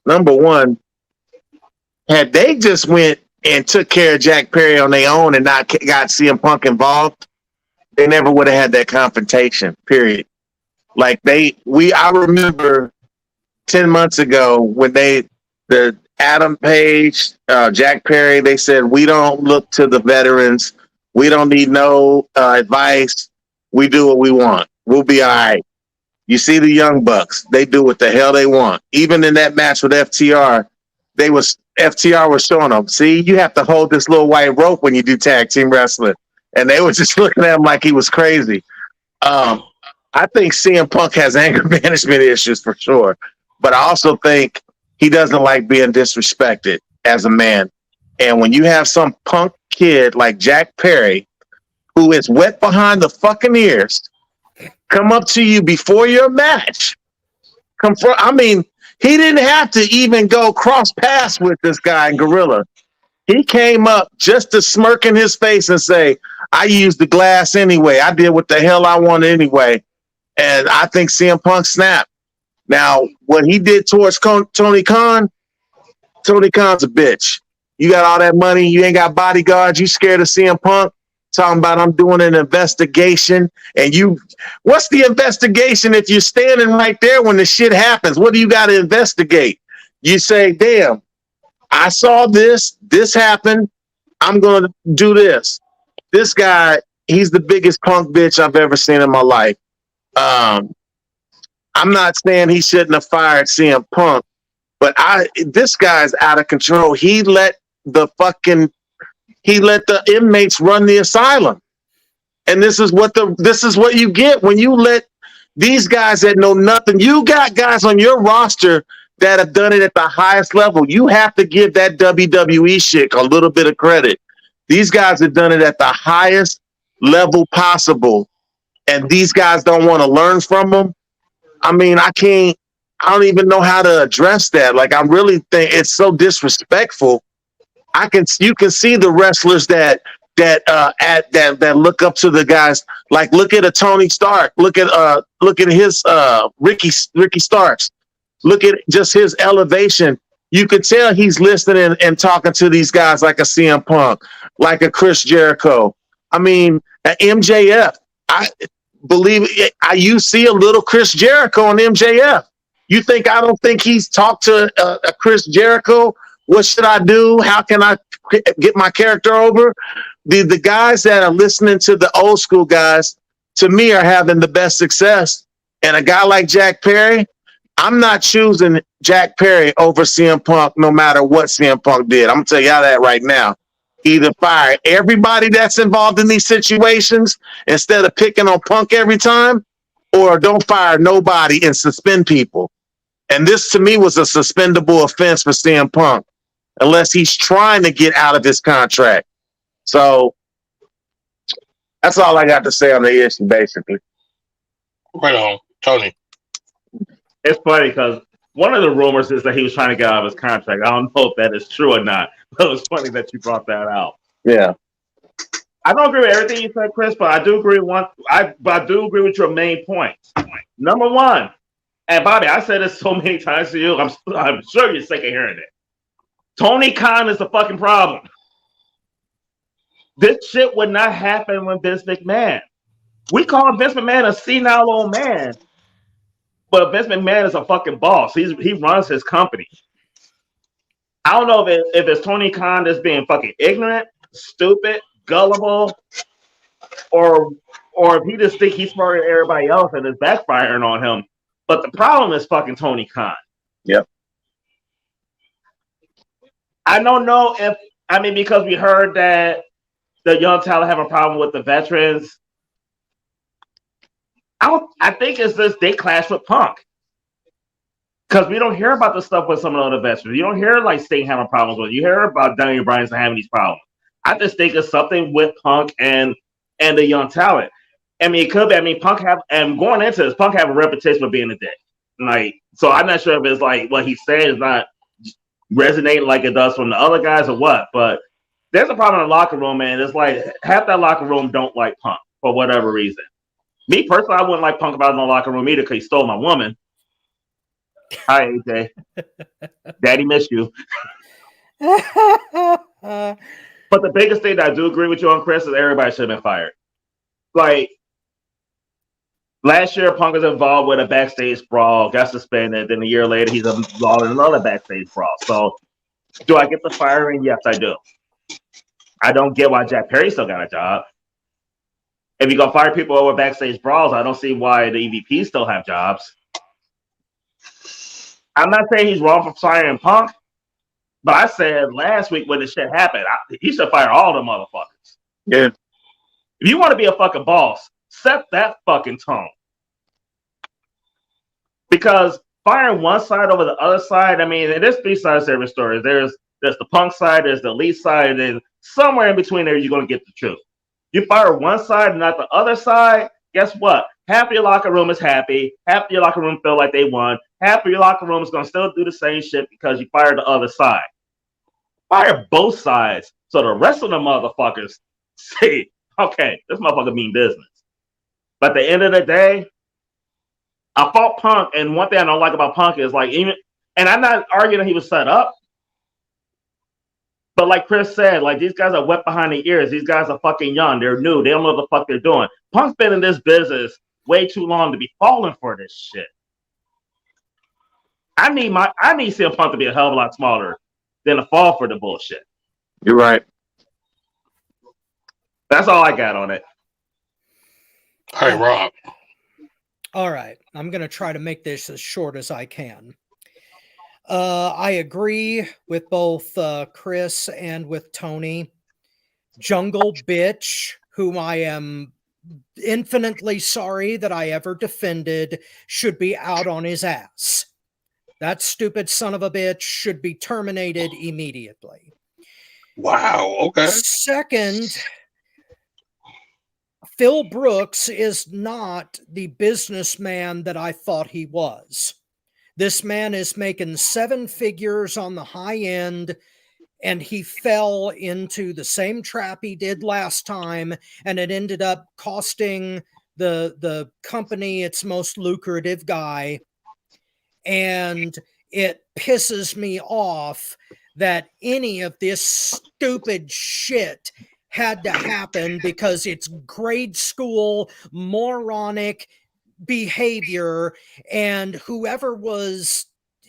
number one, had they just went and took care of Jack Perry on their own and not got CM Punk involved, they never would have had that confrontation, period. Like I remember 10 months ago when the Adam Page, Jack Perry, they said, we don't look to the veterans. We don't need no advice. We do what we want. We'll be all right. You see the Young Bucks, they do what the hell they want. Even in that match with FTR, FTR was showing them, see, you have to hold this little white rope when you do tag team wrestling. And they were just looking at him like he was crazy. I think CM Punk has anger management issues for sure. But I also think he doesn't like being disrespected as a man. And when you have some punk kid like Jack Perry, who is wet behind the fucking ears, come up to you before your match, he didn't have to even go cross paths with this guy in Gorilla. He came up just to smirk in his face and say, I used the glass anyway. I did what the hell I wanted anyway. And I think CM Punk snapped. Now, what he did towards Tony Khan's a bitch. You got all that money. You ain't got bodyguards. You scared of CM Punk? Talking about I'm doing an investigation. And what's the investigation if you're standing right there when the shit happens? What do you got to investigate? You say, damn, I saw this happened. I'm going to do this. This guy, he's the biggest punk bitch I've ever seen in my life. I'm not saying he shouldn't have fired CM Punk, but this guy's out of control. He let the inmates run the asylum. And this is what you get when you let these guys that know nothing. You got guys on your roster that have done it at the highest level. You have to give that WWE shit a little bit of credit. These guys have done it at the highest level possible, and these guys don't want to learn from them. I mean, I don't even know how to address that. Like, I really think it's so disrespectful. You can see the wrestlers that look up to the guys. Like, look at a Tony Stark. Look at his Ricky Starks. Look at just his elevation. You could tell he's listening and talking to these guys like a CM Punk, like a Chris Jericho. I mean, an MJF. You see a little Chris Jericho in MJF. You think I don't think he's talked to a Chris Jericho? What should I do? How can I get my character over? The guys that are listening to the old school guys, to me, are having the best success. And a guy like Jack Perry, I'm not choosing Jack Perry over CM Punk no matter what CM Punk did. I'm going to tell y'all that right now. Either fire everybody that's involved in these situations instead of picking on Punk every time, or don't fire nobody and suspend people. And this, to me, was a suspendable offense for CM Punk, unless he's trying to get out of his contract. So that's all I got to say on the issue, basically. Right on, Tony. It's funny because one of the rumors is that he was trying to get out of his contract. I don't know if that is true or not, but it was funny that you brought that out. Yeah. I don't agree with everything you said, Chris, but I do agree with your main point. Number one, and Bobby, I said this so many times to you, I'm sure you're sick of hearing it. Tony Khan is the fucking problem. This shit would not happen with Vince McMahon. We call Vince McMahon a senile old man, but Vince McMahon is a fucking boss. He runs his company. I don't know if it's Tony Khan that's being fucking ignorant, stupid, gullible, or if he just think he's smarter than everybody else and is backfiring on him. But the problem is fucking Tony Khan. Yep. I don't know because we heard that the young talent have a problem with the veterans. I think it's just they clash with Punk. Because we don't hear about the stuff with some of the other veterans. You don't hear like Sting having problems with it. You hear about Daniel Bryan having these problems. I just think it's something with Punk and the young talent. I mean, it could be. I mean, Punk going into this, Punk have a reputation for being a dick. Like, so I'm not sure if it's like what he's saying is not resonating like it does from the other guys or what. But there's a problem in the locker room, man. It's like half that locker room don't like Punk for whatever reason. Me personally, I wouldn't like Punk about in the locker room either because he stole my woman. Hi, AJ. Daddy missed you. But the biggest thing that I do agree with you on, Chris, is everybody should have been fired. Like, last year, Punk was involved with a backstage brawl, got suspended. Then a year later, he's involved in another backstage brawl. So, do I get the firing? Yes, I do. I don't get why Jack Perry still got a job. If you're going to fire people over backstage brawls, I don't see why the EVPs still have jobs. I'm not saying he's wrong for firing Punk, but I said last week when this shit happened, he should fire all the motherfuckers. Yeah. If you want to be a fucking boss, set that fucking tone. Because firing one side over the other side, I mean, there's three sides to every story. There's the Punk side, there's the Elite side, and somewhere in between there, you're going to get the truth. You fire one side and not the other side, guess what? Half of your locker room is happy. Half of your locker room feel like they won. Half of your locker room is going to still do the same shit because you fired the other side. Fire both sides so the rest of the motherfuckers say, okay, this motherfucker mean business. But at the end of the day, I fought Punk, and one thing I don't like about Punk is like and I'm not arguing that he was set up, but like Chris said, like these guys are wet behind the ears. These guys are fucking young. They're new. They don't know what the fuck they're doing. Punk's been in this business way too long to be falling for this shit. I need CM Punk to be a hell of a lot smaller than to fall for the bullshit. You're right. That's all I got on it. All right, Rob. All right. I'm going to try to make this as short as I can. I agree with both Chris and with Tony. Jungle Bitch, whom I am infinitely sorry that I ever defended should be out on his ass. That stupid son of a bitch should be terminated immediately. Wow. Okay. Second, Phil Brooks is not the businessman that I thought he was. This man is making 7 figures on the high end, and he fell into the same trap he did last time, and it ended up costing the company its most lucrative guy. And it pisses me off that any of this stupid shit had to happen because it's grade school moronic behavior, and whoever was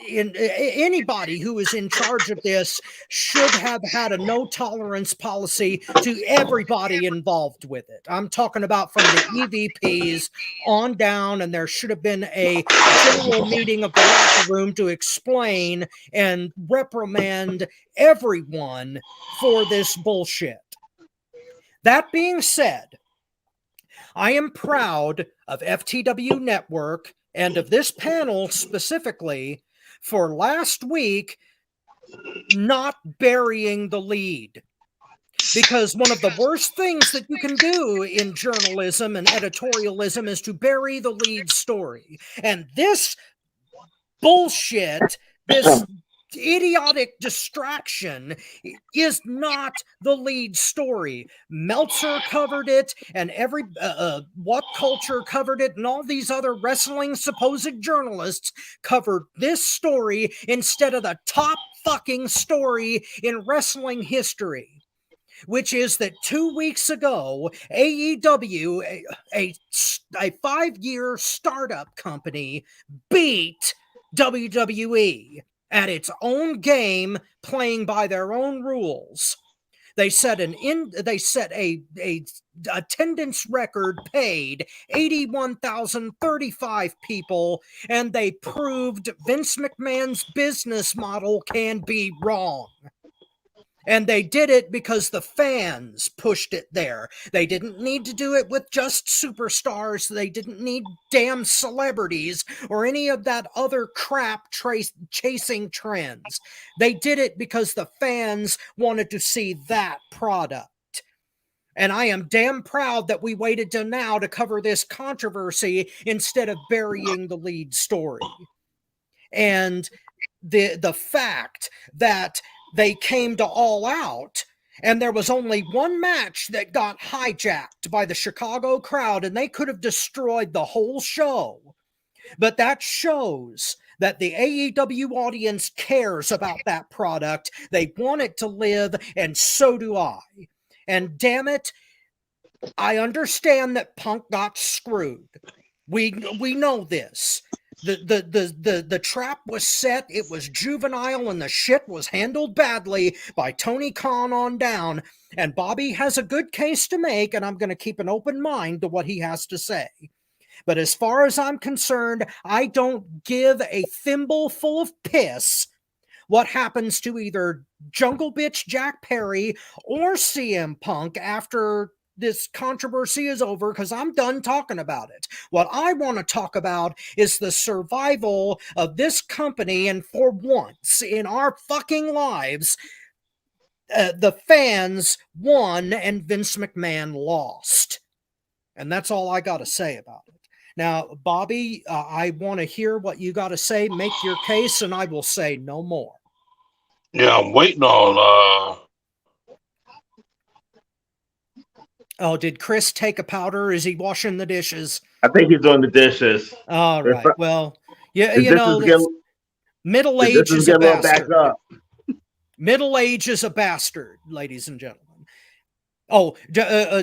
anybody who is in charge of this should have had a no tolerance policy to everybody involved with it. I'm talking about from the EVPs on down, and there should have been a general meeting of the locker room to explain and reprimand everyone for this bullshit. That being said, I am proud of FTW Network and of this panel specifically for last week not burying the lead. Because one of the worst things that you can do in journalism and editorialism is to bury the lead story. And this bullshit, this idiotic distraction is not the lead story. Meltzer covered it, and every What Culture covered it, and all these other wrestling supposed journalists covered this story instead of the top fucking story in wrestling history, which is that 2 weeks ago, AEW, a 5-year startup company, beat WWE at its own game, playing by their own rules. They set a attendance record, paid 81,035 people, and they proved Vince McMahon's business model can be wrong. And they did it because the fans pushed it there. They didn't need to do it with just superstars. They didn't need damn celebrities or any of that other crap chasing trends. They did it because the fans wanted to see that product. And I am damn proud that we waited till now to cover this controversy instead of burying the lead story. And the fact that they came to All Out, and there was only one match that got hijacked by the Chicago crowd, and they could have destroyed the whole show. But that shows that the AEW audience cares about that product. They want it to live, and so do I. And damn it, I understand that Punk got screwed. We know this. The trap was set, it was juvenile, and the shit was handled badly by Tony Khan on down. And Bobby has a good case to make, and I'm going to keep an open mind to what he has to say. But as far as I'm concerned, I don't give a thimble full of piss what happens to either Jungle Bitch Jack Perry or CM Punk after this controversy is over, because I'm done talking about it. What I want to talk about is the survival of this company, and for once in our fucking lives, the fans won and Vince McMahon lost. And that's all I got to say about it. Now, Bobby, I want to hear what you got to say. Make your case, and I will say no more. Yeah, I'm waiting on Oh, did Chris take a powder? Is he washing the dishes? I think he's doing the dishes. All right. Well, yeah, you know, middle age is a bastard. Middle age is a bastard, ladies and gentlemen. Oh,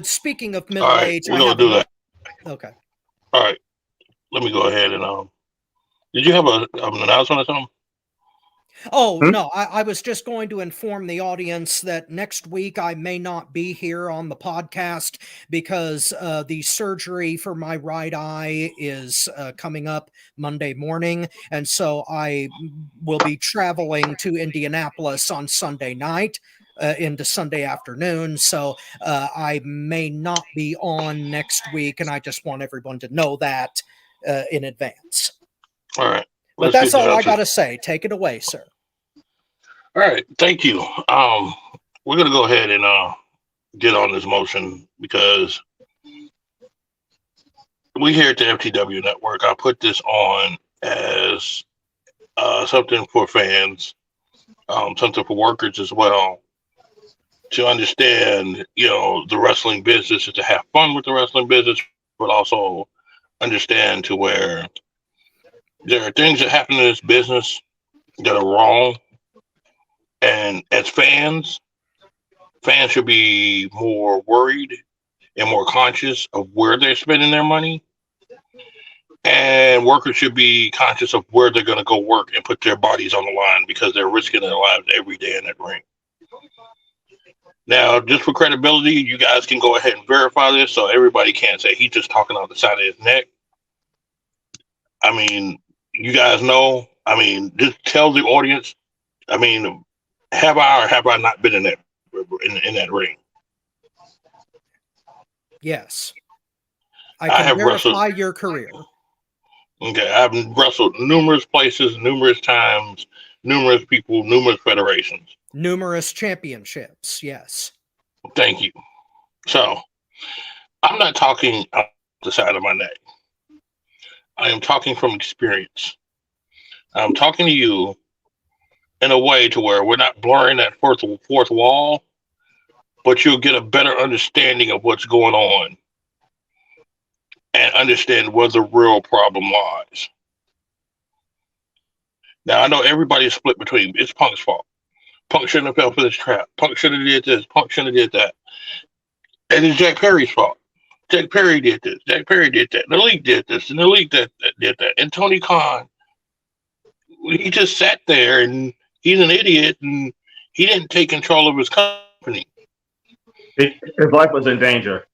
speaking of middle age, we're gonna do that. Okay. All right. Let me go ahead and did you have an announcement or something? Oh, no, I was just going to inform the audience that next week I may not be here on the podcast because the surgery for my right eye is coming up Monday morning. And so I will be traveling to Indianapolis on Sunday night. into Sunday afternoon. So I may not be on next week, and I just want everyone to know that in advance. All right. But that's all I got to say. Take it away, sir. All right. Thank you. We're going to go ahead and get on this motion because we here at the FTW Network, I put this on as something for fans, something for workers as well, to understand, the wrestling business is to have fun with the wrestling business, but also understand to where there are things that happen in this business that are wrong. And as fans should be more worried and more conscious of where they're spending their money. And workers should be conscious of where they're going to go work and put their bodies on the line because they're risking their lives every day in that ring. Now, just for credibility, you guys can go ahead and verify this so everybody can't say he's just talking out the side of his neck. I mean, you guys know. I mean, just tell the audience. I mean, have I or have I not been in that ring? Yes. I can verify your career. Okay, I've wrestled numerous places, numerous times, numerous people, numerous federations. Numerous championships, yes. Thank you. So, I'm not talking out the side of my neck. I am talking from experience. I'm talking to you in a way to where we're not blurring that fourth wall, but you'll get a better understanding of what's going on and understand where the real problem lies. Now, I know everybody's split between it's Punk's fault. Punk shouldn't have fell for this trap. Punk should have did this. Punk should have did that. And it's Jack Perry's fault. Jack Perry did this. Jack Perry did that. The Elite did this. And the Elite did that. And Tony Khan, he just sat there and he's an idiot and he didn't take control of his company. His life was in danger.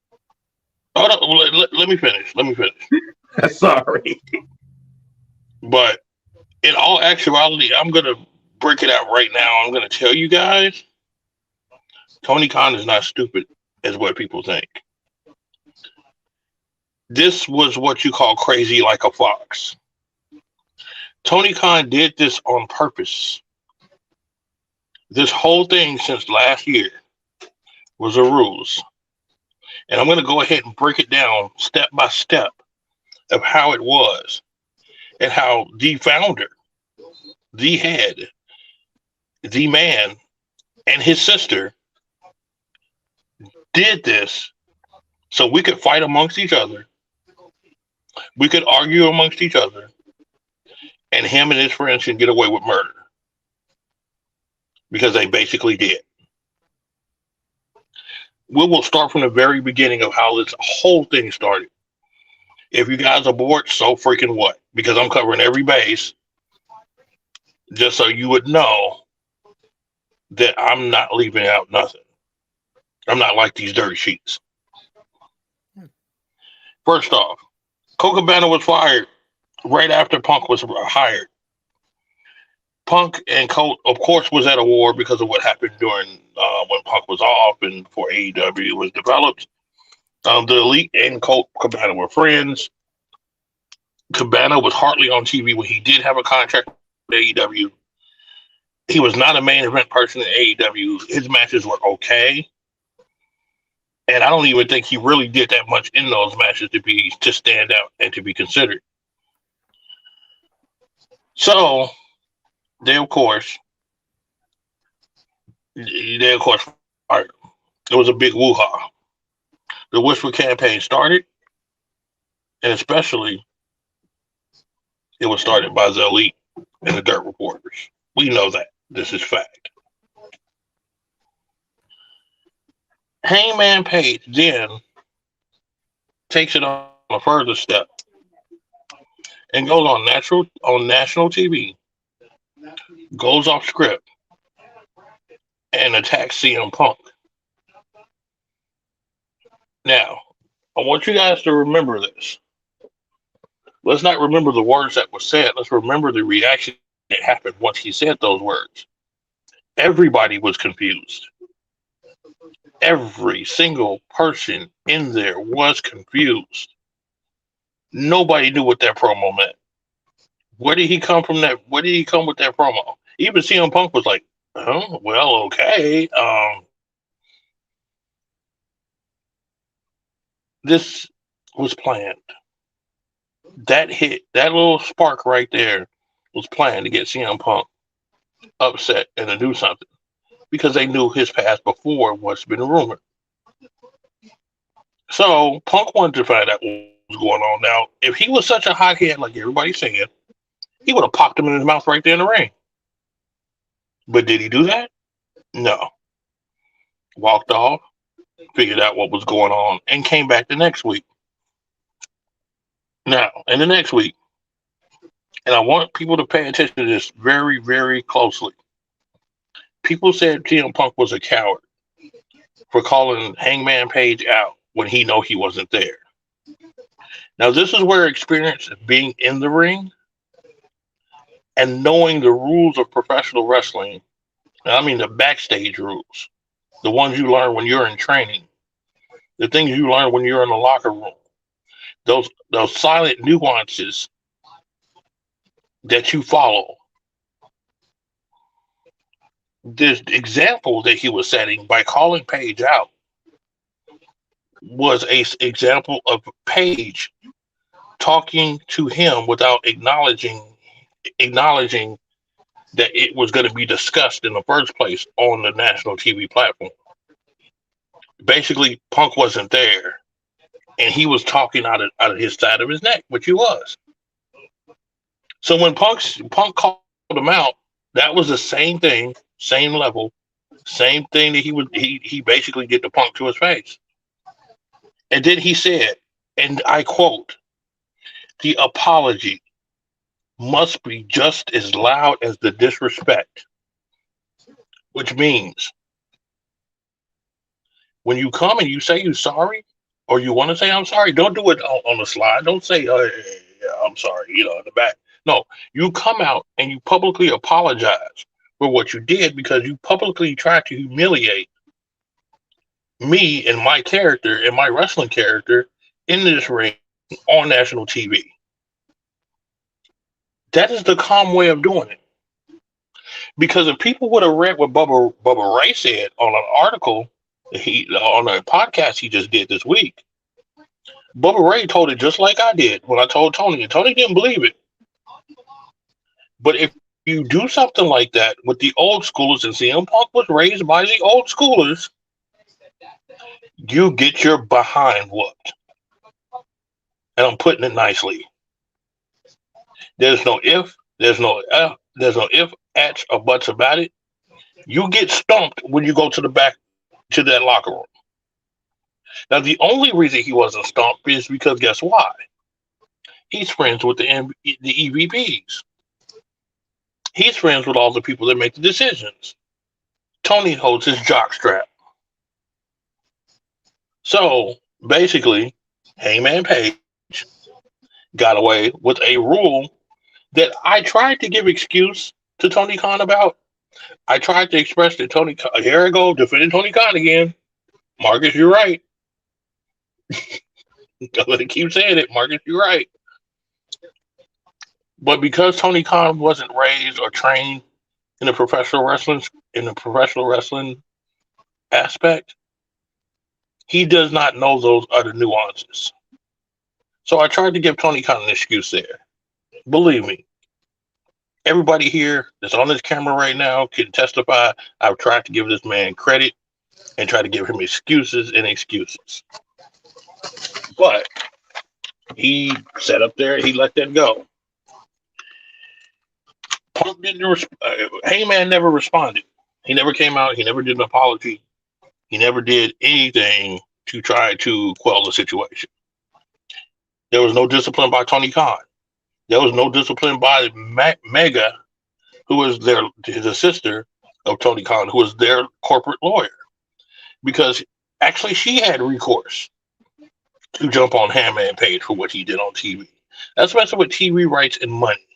Oh, no, let me finish. Sorry. But in all actuality, I'm going to break it out right now. I'm going to tell you guys, Tony Khan is not stupid as what people think. This was what you call crazy like a fox. Tony Khan did this on purpose. This whole thing since last year was a ruse. And I'm going to go ahead and break it down step by step of how it was and how the founder, the head, the man, and his sister did this so we could fight amongst each other. We could argue amongst each other. And him and his friends can get away with murder. Because they basically did. We will start from the very beginning of how this whole thing started. If you guys are bored, so freaking what? Because I'm covering every base. Just so you would know that I'm not leaving out nothing. I'm not like these dirty sheets. First off, Colt Cabana was fired right after Punk was hired. Punk and Colt, of course, was at a war because of what happened during when Punk was off and before AEW was developed. The Elite and Colt Cabana were friends. Cabana was hardly on TV when he did have a contract with AEW. He was not a main event person in AEW. His matches were okay. And I don't even think he really did that much in those matches to stand out and to be considered. So they of course fired him. It was a big woo-ha. The Whisper campaign started, and especially it was started by the Elite and the Dirt Reporters. We know that. This is fact. Hangman Page then takes it on a further step and goes on national TV, goes off script, and attacks CM Punk. Now, I want you guys to remember this. Let's not remember the words that were said. Let's remember the reaction that happened once he said those words. Everybody was confused. Every single person in there was confused. Nobody knew what that promo meant. Where did he come from? Where did he come with that promo? Even CM Punk was like, "Oh, well, okay. This was planned. That little spark right there was planned to get CM Punk upset and to do something because they knew his past before what's been rumored. So Punk wanted to find out what was going on. Now, if he was such a hothead like everybody's saying, he would have popped him in his mouth right there in the ring. But did he do that? No. Walked off, figured out what was going on, and came back the next week. Now, in the next week, and I want people to pay attention to this very, very closely. People said CM Punk was a coward for calling Hangman Page out when he know he wasn't there. Now, this is where experience of being in the ring and knowing the rules of professional wrestling, and I mean the backstage rules, the ones you learn when you're in training, the things you learn when you're in the locker room, those silent nuances that you follow. This example that he was setting by calling Page out was a example of Page talking to him without acknowledging that it was going to be discussed in the first place on the national TV platform. Basically, Punk wasn't there, and he was talking out of his side of his neck, which he was. So when Punk called him out, that was the same thing, same level, same thing that he basically did to Punk to his face. And then he said, and I quote, "The apology must be just as loud as the disrespect," which means when you come and you say you're sorry, or you want to say I'm sorry, don't do it on the slide. Don't say, "Oh, yeah, I'm sorry," in the back. No, you come out and you publicly apologize for what you did because you publicly tried to humiliate me and my character and my wrestling character in this ring on national TV. That is the calm way of doing it. Because if people would have read what Bubba Ray said on an article, on a podcast he just did this week, Bubba Ray told it just like I did when I told Tony, and Tony didn't believe it. But if you do something like that with the old schoolers, and CM Punk was raised by the old schoolers, you get your behind whooped. And I'm putting it nicely. There's no if, there's no ands, or buts about it. You get stumped when you go to the back to that locker room. Now, the only reason he wasn't stumped is because guess why? He's friends with the EVPs. He's friends with all the people that make the decisions. Tony holds his jockstrap. So basically, Hangman Page got away with a rule that I tried to give excuse to Tony Khan about. I tried to express that Tony Khan, here I go, defending Tony Khan again. Marcus, you're right. I'm going to keep saying it. Marcus, you're right. But because Tony Khan wasn't raised or trained in the professional wrestling aspect, he does not know those other nuances. So I tried to give Tony Khan an excuse there. Believe me, everybody here that's on this camera right now can testify. I've tried to give this man credit and try to give him excuses. But he sat up there, he let that go. Punk didn't Hangman never responded. He never came out, he never did an apology. He never did anything to try to quell the situation. There was no discipline by Tony Khan. There was no discipline by Mega, who was the sister of Tony Khan, who was their corporate lawyer. Because actually she had recourse to jump on Hangman Page for what he did on TV. That's messing with TV rights and money.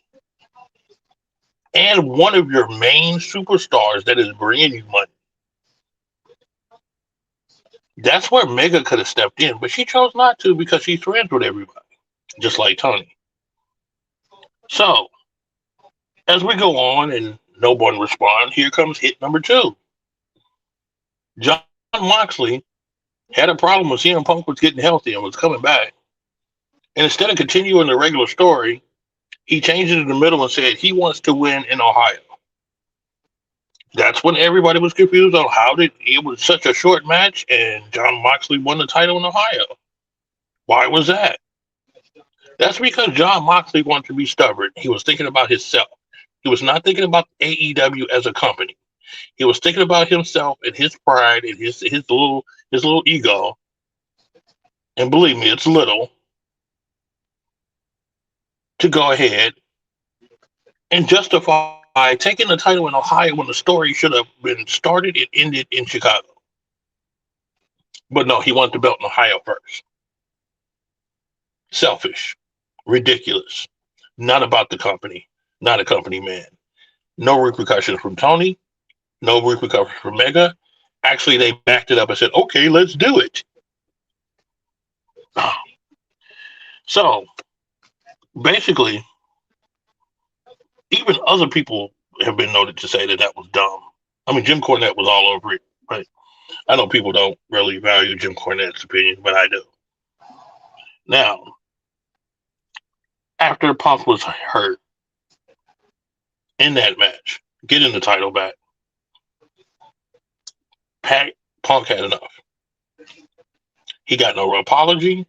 And one of your main superstars that is bringing you money. That's where Mega could have stepped in, but she chose not to because she's friends with everybody, just like Tony. So, as we go on and no one responds, here comes hit number 2. John Moxley had a problem with CM Punk was getting healthy and was coming back. And instead of continuing the regular story, he changed it in the middle and said he wants to win in Ohio. That's when everybody was confused on how it was such a short match and John Moxley won the title in Ohio. Why was that? That's because John Moxley wanted to be stubborn. He was thinking about himself. He was not thinking about AEW as a company. He was thinking about himself and his pride and his little ego. And believe me, it's little. To go ahead and justify taking the title in Ohio when the story should have been started and ended in Chicago. But no, he wanted the belt in Ohio first. Selfish, ridiculous, not about the company, not a company man. No repercussions from Tony, no repercussions from Mega. Actually, they backed it up and said, okay, let's do it. So, basically, even other people have been noted to say that was dumb. I mean, Jim Cornette was all over it, but I know people don't really value Jim Cornette's opinion, but I do. Now, after Punk was hurt in that match, getting the title back, Punk had enough. He got no apology.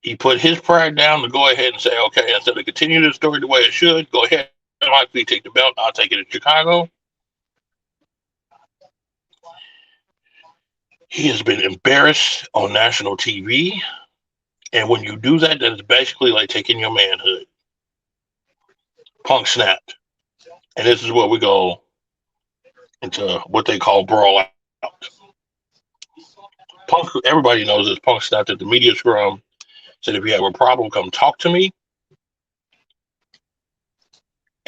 He put his pride down to go ahead and say, okay, instead of continue the story the way it should, go ahead and likely take the belt. I'll take it in Chicago. He has been embarrassed on national TV. And when you do that, it's basically like taking your manhood. Punk snapped. And this is where we go into what they call brawl out. Punk, everybody knows this. Punk snapped at the media scrum. Said, if you have a problem, come talk to me.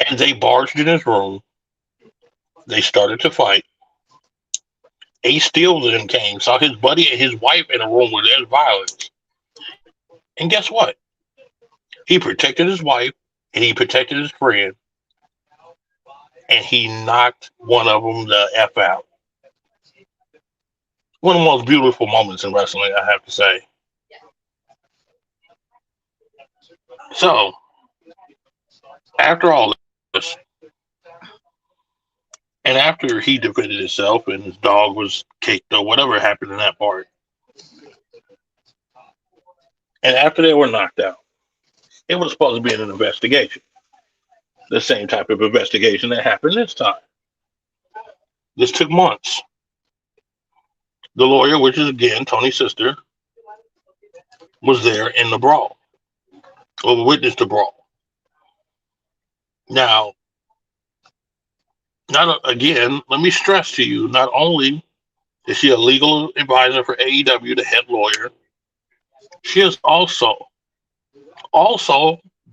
And they barged in his room. They started to fight. Ace Steel then came, saw his buddy and his wife in a room where there's violence. And guess what? He protected his wife and he protected his friend. And he knocked one of them the F out. One of the most beautiful moments in wrestling, I have to say. So, after all this, and after he defended himself and his dog was kicked or whatever happened in that part, and after they were knocked out, it was supposed to be an investigation. The same type of investigation that happened this time. This took months. The lawyer, which is again Tony's sister, was there in the brawl. Or witnessed the brawl. Now, again, let me stress to you, not only is she a legal advisor for AEW, the head lawyer, she is also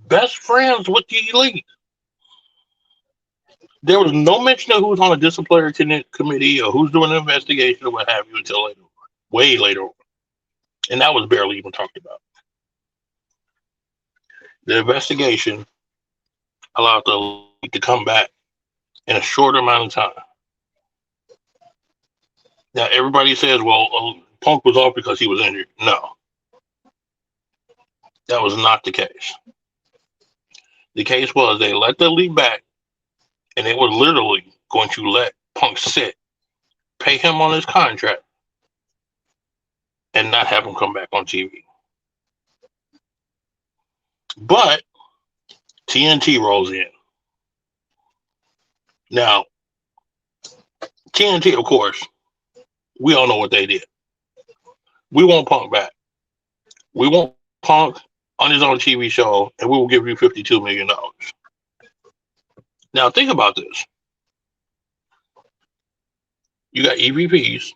best friends with the Elite. There was no mention of who's on a disciplinary committee or who's doing an investigation or what have you until later, way later on. And that was barely even talked about. The investigation allowed the Elite to come back in a short amount of time. Now, everybody says, well, Punk was off because he was injured. No. That was not the case. The case was they let the Elite back, and they were literally going to let Punk sit, pay him on his contract, and not have him come back on TV. But TNT rolls in. Now, TNT, of course, we all know what they did. We want Punk back. We want Punk on his own TV show, and we will give you $52 million. Now, think about this. You got EVPs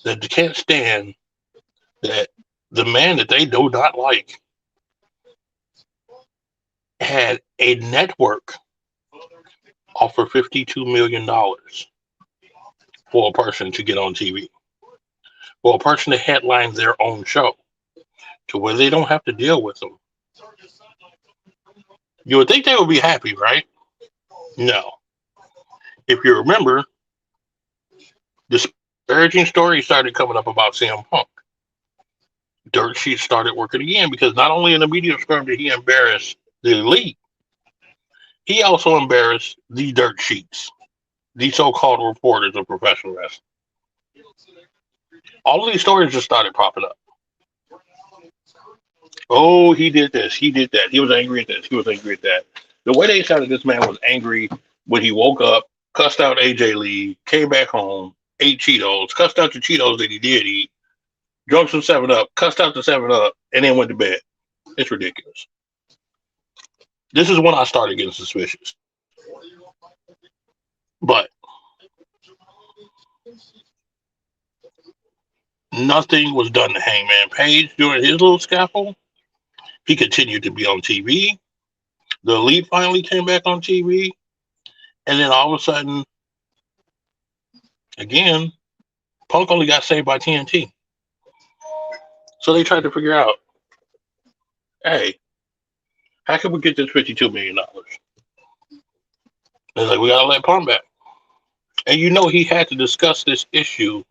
that can't stand that the man that they do not like had a network offer $52 million for a person to get on TV. or a person that headlines their own show to where they don't have to deal with them. You would think they would be happy, right? No. If you remember, disparaging stories started coming up about CM Punk. Dirt Sheets started working again because not only in the media scrum did he embarrass the elite, he also embarrassed the Dirt Sheets, the so-called reporters of professional wrestling. All of these stories just started popping up. Oh, he did this, he did that. He was angry at this, he was angry at that. The way they sounded, this man was angry when he woke up, cussed out AJ Lee, came back home, ate Cheetos, cussed out the Cheetos that he did eat, drunk some 7-Up, cussed out the 7-Up, and then went to bed. It's ridiculous. This is when I started getting suspicious. But nothing was done to Hangman Page during his little scuffle. He continued to be on TV. The Elite finally came back on TV. And then all of a sudden, again, Punk only got saved by TNT. So they tried to figure out, hey, how can we get this $52 million? It's like, we got to let Punk back. And you know he had to discuss this issue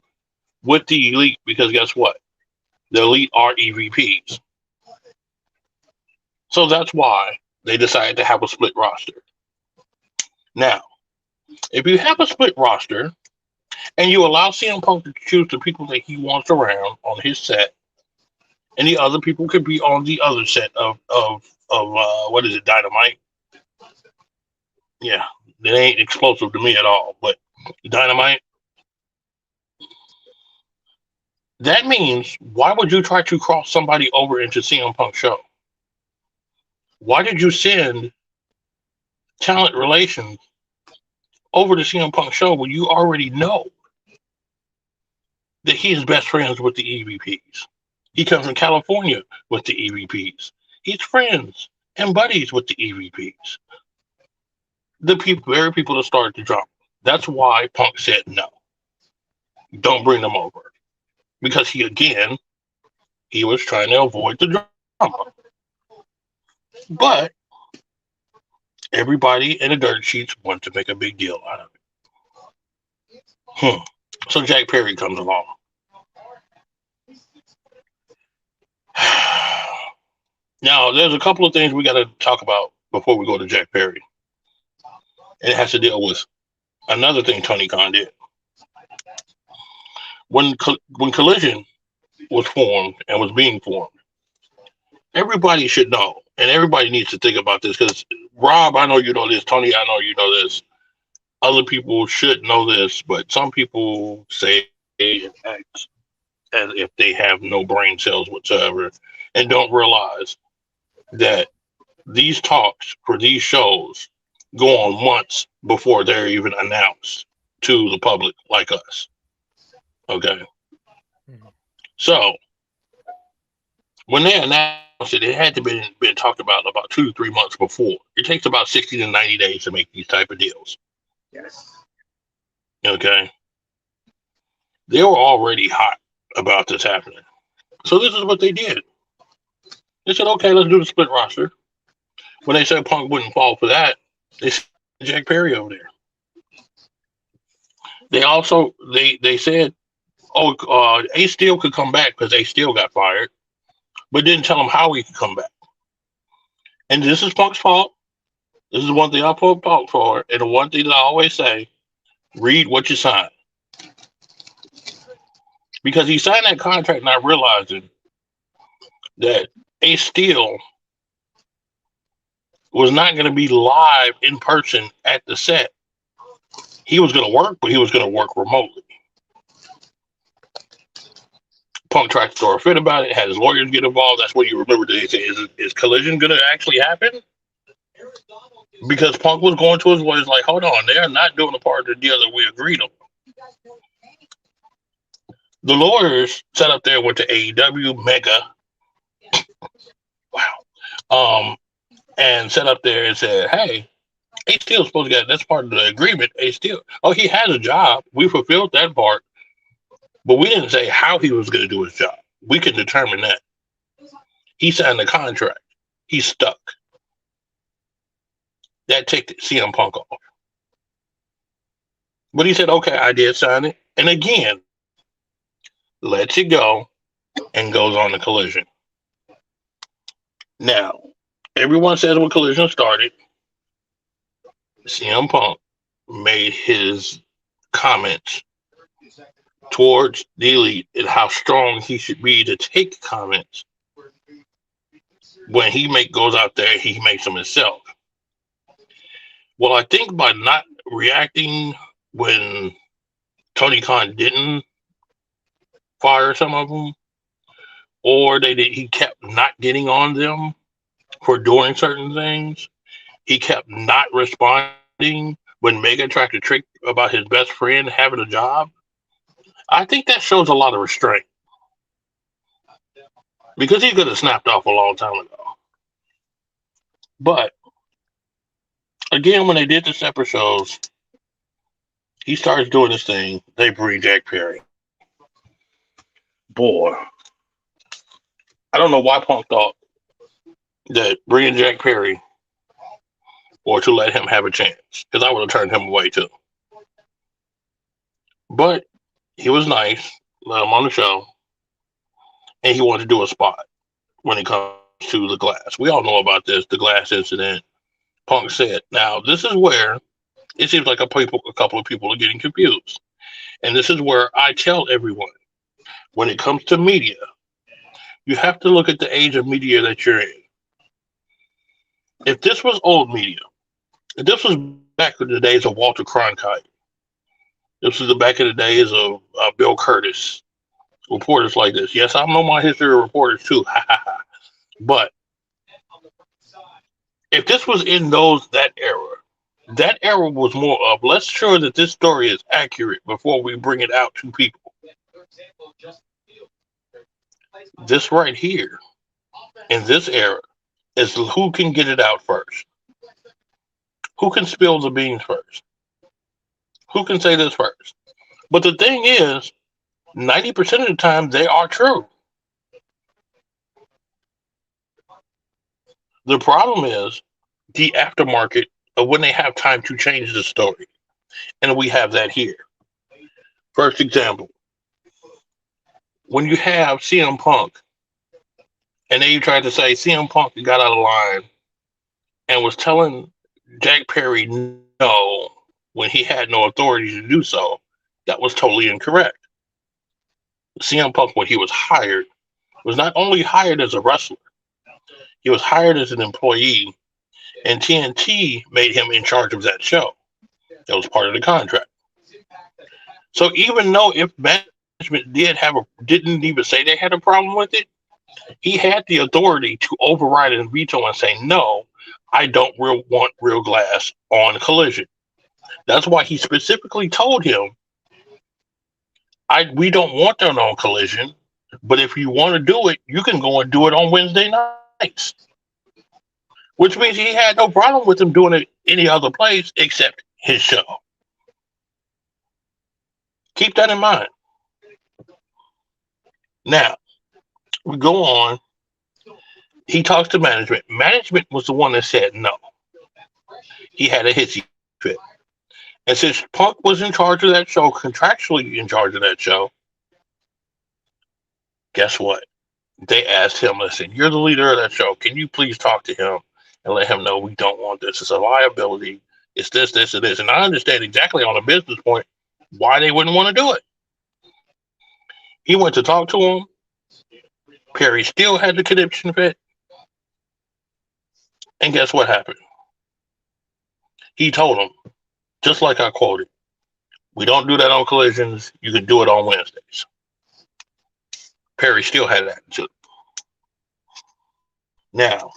with the Elite because guess what? The Elite are EVPs. So that's why they decided to have a split roster. Now, if you have a split roster and you allow CM Punk to choose the people that he wants around on his set, and the other people could be on the other set of what is it, Dynamite? Yeah, it ain't explosive to me at all, but Dynamite. That means, why would you try to cross somebody over into CM Punk's show? Why did you send talent relations over to CM Punk's show when you already know that he is best friends with the EVPs? He comes from California with the EVPs. He's friends and buddies with the EVPs. The very people that started the drama. That's why Punk said no. Don't bring them over. Because he was trying to avoid the drama. But everybody in the Dirt Sheets wanted to make a big deal out of it. So Jack Perry comes along. Now, there's a couple of things we got to talk about before we go to Jack Perry. And it has to deal with another thing Tony Khan did. When Collision was formed and was being formed, everybody should know, and everybody needs to think about this, because Rob, I know you know this. Tony, I know you know this. Other people should know this, but some people say and act as if they have no brain cells whatsoever and don't realize that these talks for these shows go on months before they're even announced to the public like us. Okay. So when they announced it had to been talked about 2 to 3 months before. It takes about 60 to 90 days to make these type of deals. Yes. Okay. They were already hot about this happening. So this is what they did. They said, okay, let's do the split roster. When they said Punk wouldn't fall for that, they sent Jack Perry over there. They also, they said, Ace Steel could come back because Ace Steel got fired, but didn't tell him how he could come back. And this is Punk's fault. This is one thing I put Punk for, and the one thing that I always say, read what you sign. Because he signed that contract not realizing that Ace Steel was not going to be live in person at the set. He was going to work, but he was going to work remotely. Punk tried to throw a fit about it, had his lawyers get involved. That's what you remember today. Is Collision going to actually happen? Because Punk was going to his lawyers like, hold on, they're not doing a part of the deal that we agreed on. The lawyers sat up there, went to AEW, Mega, wow, and sat up there and said, hey, Ace Steel's supposed to get, that's part of the agreement, Ace Steel. Oh, he has a job. We fulfilled that part. But we didn't say how he was going to do his job. We could determine that. He signed the contract. He's stuck. That ticked CM Punk off. But he said, okay, I did sign it. And again, lets it go and goes on to Collision. Now, everyone says when Collision started, CM Punk made his comments towards the Elite and how strong he should be to take comments. When he goes out there, he makes them himself. Well, I think by not reacting when Tony Khan didn't fire some of them, or he kept not getting on them for doing certain things. He kept not responding when Mega tried to trick about his best friend having a job. I think that shows a lot of restraint. Because he could have snapped off a long time ago. But again, when they did the separate shows, he starts doing this thing. They bring Jack Perry. Boy, I don't know why Punk thought that bringing Jack Perry or to let him have a chance, because I would have turned him away too. But he was nice, let him on the show, and he wanted to do a spot when it comes to the glass. We all know about this, the glass incident. Punk said, now this is where it seems like a couple of people are getting confused. And this is where I tell everyone, when it comes to media, you have to look at the age of media that you're in. If this was old media, if this was back in the days of Walter Cronkite, this was the back in the days of Bill Curtis, reporters like this. Yes, I know my history of reporters too. But if this was in that era was more of, let's sure that this story is accurate before we bring it out to people. This right here, in this era, is who can get it out first. Who can spill the beans first? Who can say this first? But the thing is, 90% of the time, they are true. The problem is the aftermarket of when they have time to change the story. And we have that here. First example, when you have CM Punk, and then you tried to say CM Punk got out of line and was telling Jack Perry no when he had no authority to do so, that was totally incorrect. CM Punk, when he was hired, was not only hired as a wrestler, he was hired as an employee, and TNT made him in charge of that show. That was part of the contract. So even though if management didn't even say they had a problem with it, he had the authority to override and veto and say, no, I don't want real glass on Collision. That's why he specifically told him, we don't want that on Collision, but if you want to do it, you can go and do it on Wednesday nights. Which means he had no problem with him doing it any other place except his show. Keep that in mind. Now, we go on. He talks to management. Management was the one that said no. He had a hissy fit. And since Punk was in charge of that show, contractually in charge of that show, guess what? They asked him, listen, you're the leader of that show. Can you please talk to him and let him know we don't want this? It's a liability. It's this, this, and this. And I understand exactly on a business point why they wouldn't want to do it. He went to talk to him. Perry still had the conniption fit. And guess what happened? He told him, just like I quoted, we don't do that on Collisions. You can do it on Wednesdays. Perry still had that too. Now,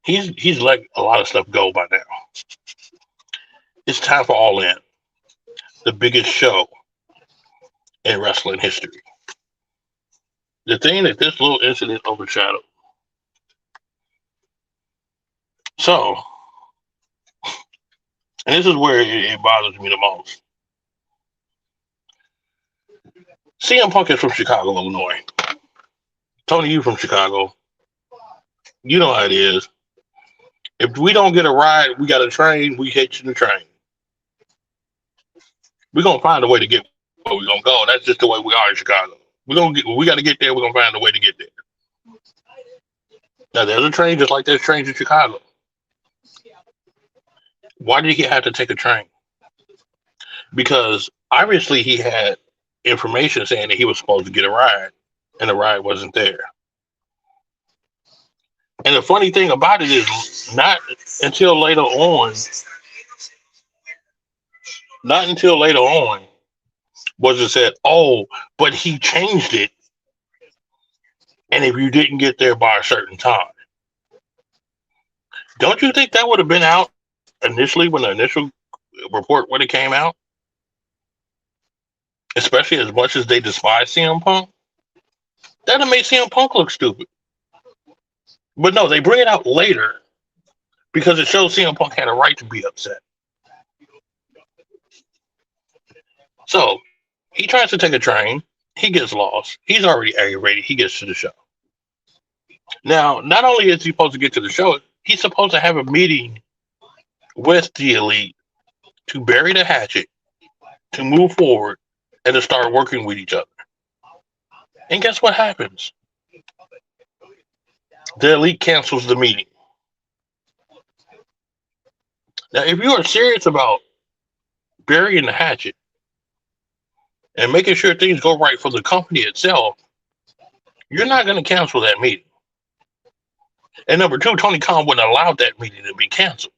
he's let a lot of stuff go by now. It's time for All In, the biggest show in wrestling history. The thing that this little incident overshadowed. So, and this is where it bothers me the most. CM Punk is from Chicago, Illinois. Tony, you from Chicago. You know how it is. If we don't get a ride, we got a train, we hitch the train. We're going to find a way to get where we're going to go. That's just the way we are in Chicago. We got to get there, we're going to find a way to get there. Now, there's a train just like there's trains in Chicago. Why did he have to take a train? Because obviously he had information saying that he was supposed to get a ride, and the ride wasn't there. And the funny thing about it is not until later on was it said, oh, but he changed it. And if you didn't get there by a certain time, don't you think that would have been out initially when the initial report would have came out? Especially as much as they despise CM Punk. That'd have made CM Punk look stupid. But no, they bring it out later because it shows CM Punk had a right to be upset. So he tries to take a train. He gets lost. He's already aggravated. He gets to the show. Now, not only is he supposed to get to the show, he's supposed to have a meeting with the Elite to bury the hatchet, to move forward, and to start working with each other. And guess what happens? The Elite cancels the meeting. Now, if you are serious about burying the hatchet and making sure things go right for the company itself, you're not going to cancel that meeting. And number two, Tony Khan wouldn't allow that meeting to be canceled.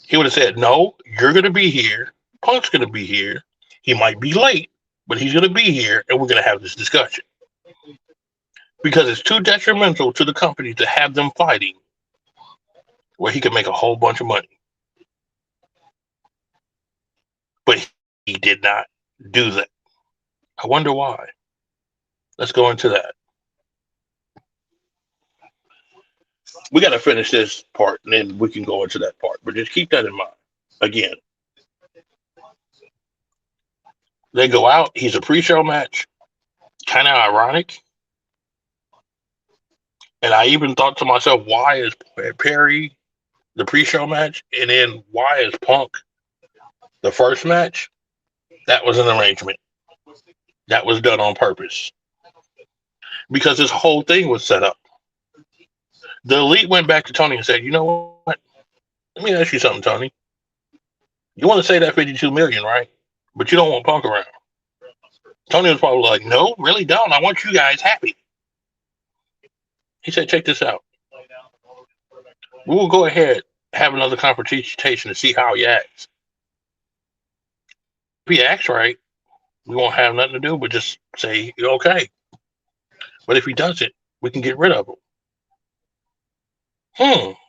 He would have said, no, you're going to be here. Punk's going to be here. He might be late, but he's going to be here, and we're going to have this discussion. Because it's too detrimental to the company to have them fighting where he could make a whole bunch of money. But he did not do that. I wonder why. Let's go into that. We got to finish this part, and then we can go into that part. But just keep that in mind. Again, they go out. He's a pre-show match. Kind of ironic. And I even thought to myself, why is Perry the pre-show match? And then why is Punk the first match? That was an arrangement. That was done on purpose. Because this whole thing was set up. The Elite went back to Tony and said, you know what? Let me ask you something, Tony. You want to say that $52 million, right? But you don't want Punk around. Tony was probably like, no, really don't. I want you guys happy. He said, check this out. We will go ahead, have another confrontation to see how he acts. If he acts right, we won't have nothing to do but just say, you're okay. But if he doesn't, we can get rid of him.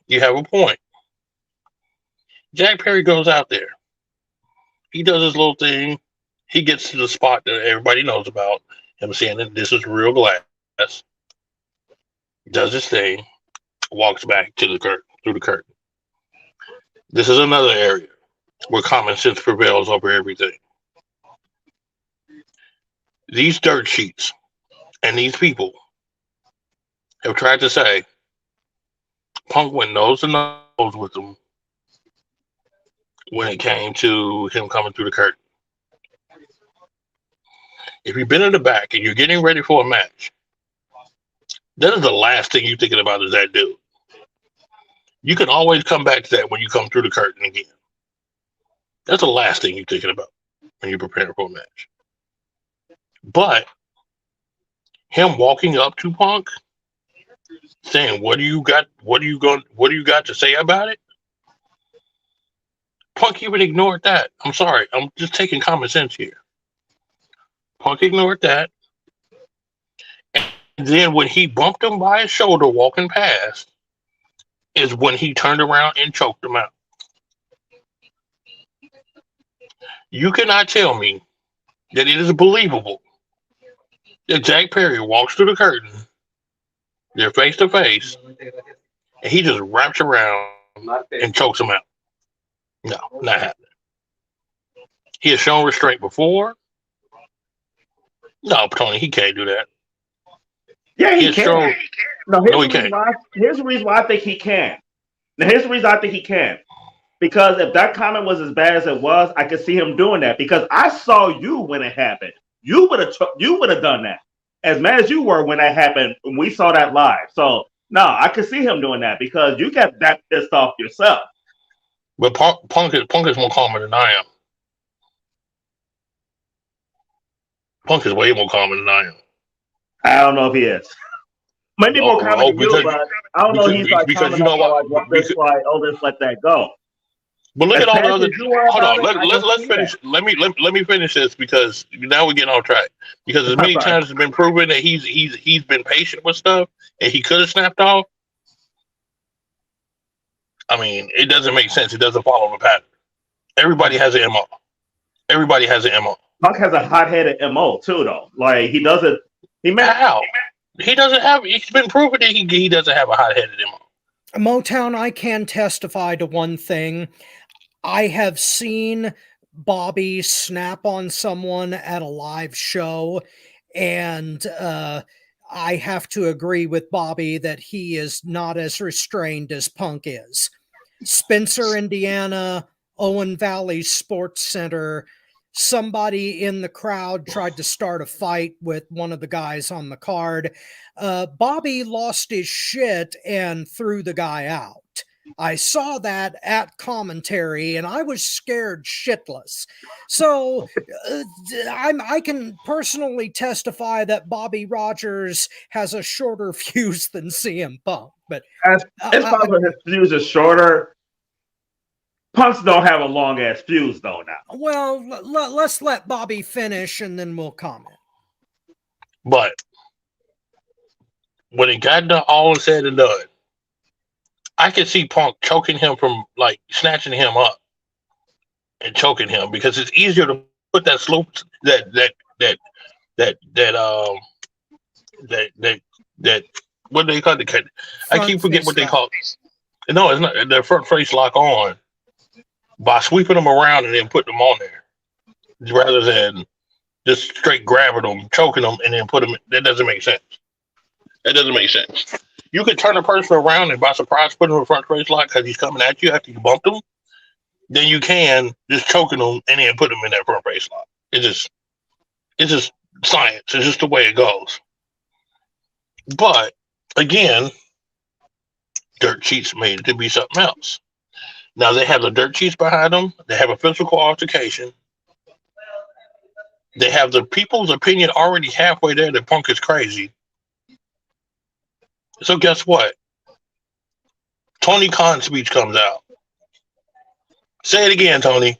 You have a point. Jack Perry goes out there. He does his little thing. He gets to the spot that everybody knows about. Him saying that this is real glass. Does his thing. Walks back to the curtain, through the curtain. This is another area where common sense prevails over everything. These dirt sheets and these people have tried to say Punk went nose to nose with them when it came to him coming through the curtain. If you've been in the back and you're getting ready for a match, that is the last thing you're thinking about is that dude. You can always come back to that when you come through the curtain again. That's the last thing you're thinking about when you're preparing for a match. But him walking up to Punk, saying, "What do you got? What do you got to say about it?" Punk even ignored that. I'm sorry, I'm just taking common sense here. Punk ignored that. And then when he bumped him by his shoulder walking past, is when he turned around and choked him out. You cannot tell me that it is believable that Jack Perry walks through the curtain, they're face to face, and he just wraps around and chokes him out. No, not happening. He has shown restraint before. No, Tony, he can't do that. Yeah, he He's can. strong. No, No, he can't. here's the reason why I think he can. Now, here's the reason I think he can. Because if that comment was as bad as it was, I could see him doing that. Because I saw you when it happened. You would have done that. As mad as you were when that happened, when we saw that live. So no, I could see him doing that because you got that pissed off yourself. But Punk is more calmer than I am. Punk is way more calmer than I am. I don't know if he is. Maybe more calmer than you, but I don't know. He's like because you know what? Just let that go. But look at all the other. Hold on, let's finish. Let me finish this because now we're getting off track. Because as many times it's been proven that he's been patient with stuff and he could have snapped off. I mean, it doesn't make sense. It doesn't follow the pattern. Everybody has an MO. Everybody has an MO. Punk has a hot-headed MO too, though. Like he doesn't. He doesn't have. It's been proven that he doesn't have a hot-headed MO. Motown, I can testify to one thing. I have seen Bobby snap on someone at a live show, and I have to agree with Bobby that he is not as restrained as Punk is. Spencer, Indiana, Owen Valley Sports Center, somebody in the crowd tried to start a fight with one of the guys on the card. Bobby lost his shit and threw the guy out. I saw that at commentary and I was scared shitless. So I can personally testify that Bobby Rogers has a shorter fuse than CM Punk. But it's possible his fuse is shorter. Punks don't have a long ass fuse though now. Well, let's let Bobby finish and then we'll comment. But when it got done, all said and done, I could see Punk choking him from like snatching him up and choking him because it's easier to put that slope that what do they call it? I keep forgetting what they call it. No, it's not the front face lock on by sweeping them around and then putting them on there rather than just straight grabbing them, choking them, and then put them. That doesn't make sense. That doesn't make sense. You could turn a person around and by surprise put him in a front face lock because he's coming at you after you bumped him. Then you can just choking them and then put them in that front face lock. It's just science. It's just the way it goes. But again, dirt sheets made it to be something else. Now they have the dirt sheets behind them. They have a physical altercation. They have the people's opinion already halfway there that Punk is crazy. So guess what? Tony Khan's speech comes out. Say it again, Tony.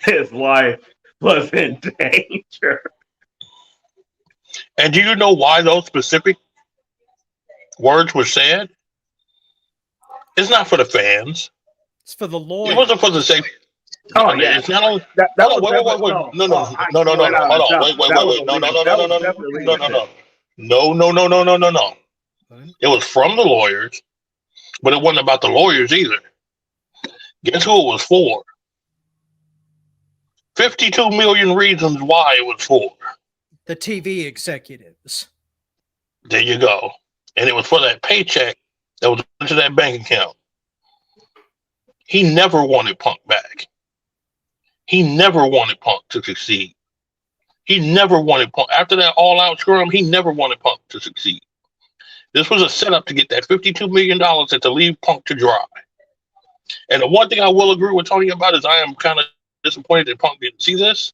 His life was in danger. And do you know why those specific words were said? It's not for the fans. It's for the Lord. It wasn't for the safety. Oh yeah, it's not only. wait. Hold on. No. It was from the lawyers, but it wasn't about the lawyers either. Guess who it was for? 52 million reasons why it was for. The TV executives. There you go. And it was for that paycheck that was into that bank account. He never wanted Punk back. He never wanted Punk to succeed. He never wanted Punk. After that all-out scrum, he never wanted Punk to succeed. This was a setup to get that $52 million and to leave Punk to dry. And the one thing I will agree with Tony about is I am kind of disappointed that Punk didn't see this.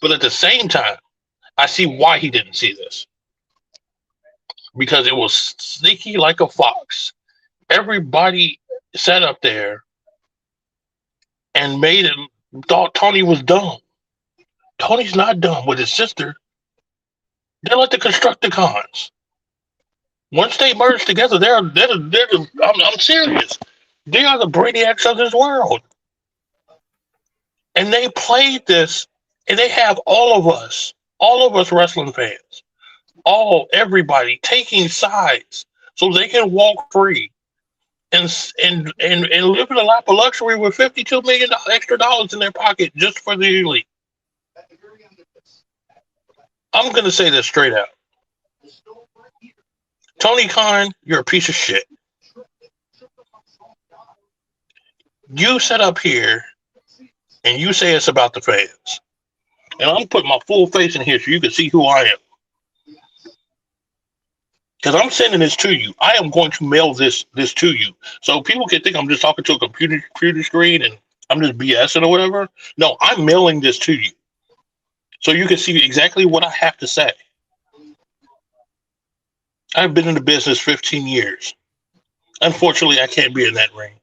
But at the same time, I see why he didn't see this. Because it was sneaky like a fox. Everybody sat up there and made him thought Tony was dumb. Tony's not dumb with his sister. They're like the Constructicons. Once they merge together, I'm serious. They are the brainiacs of this world. And they played this, and they have all of us wrestling fans, everybody taking sides so they can walk free and live in a lap of luxury with $52 million extra dollars in their pocket just for the elite. I'm going to say this straight out. Tony Khan, you're a piece of shit. You sit up here and you say it's about the fans. And I'm putting my full face in here so you can see who I am. Because I'm sending this to you. I am going to mail this to you. So people can think I'm just talking to a computer screen and I'm just BSing or whatever. No, I'm mailing this to you. So you can see exactly what I have to say. I've been in the business 15 years. Unfortunately, I can't be in that ring.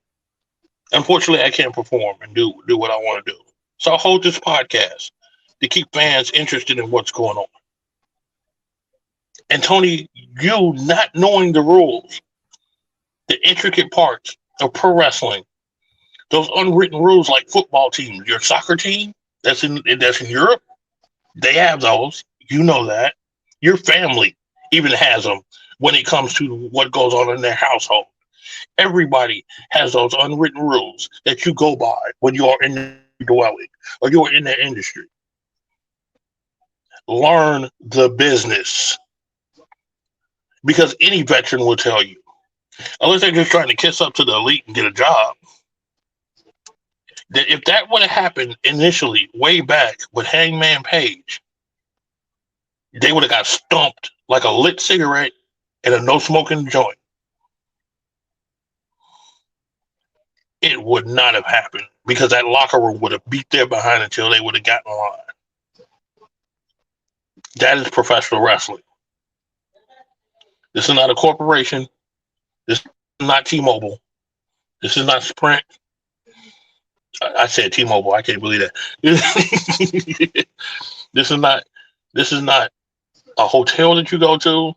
Unfortunately, I can't perform and do what I want to do. So I'll hold this podcast to keep fans interested in what's going on. And Tony, you not knowing the rules, the intricate parts of pro wrestling, those unwritten rules like football teams, your soccer team that's in Europe, they have those. You know that. Your family even has them when it comes to what goes on in their household. Everybody has those unwritten rules that you go by when you are in the dwelling or you are in the industry. Learn the business. Because any veteran will tell you, unless they're just trying to kiss up to the elite and get a job, that if that would have happened initially, way back with Hangman Page, they would have got stumped like a lit cigarette in a no-smoking joint. It would not have happened because that locker room would have beat their behind until they would have gotten in line. That is professional wrestling. This is not a corporation. This is not T-Mobile. This is not Sprint. I said T-Mobile. I can't believe that. This is not a hotel that you go to.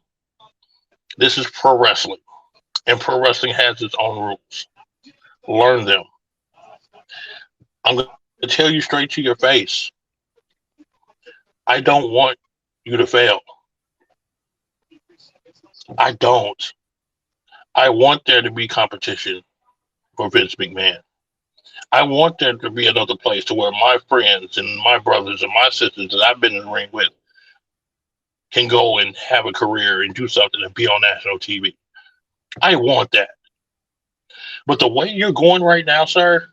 This is pro wrestling. And pro wrestling has its own rules. Learn them. I'm going to tell you straight to your face. I don't want you to fail. I don't. I want there to be competition for Vince McMahon. I want there to be another place to where my friends and my brothers and my sisters that I've been in the ring with can go and have a career and do something and be on national TV. I want that. But the way you're going right now, sir,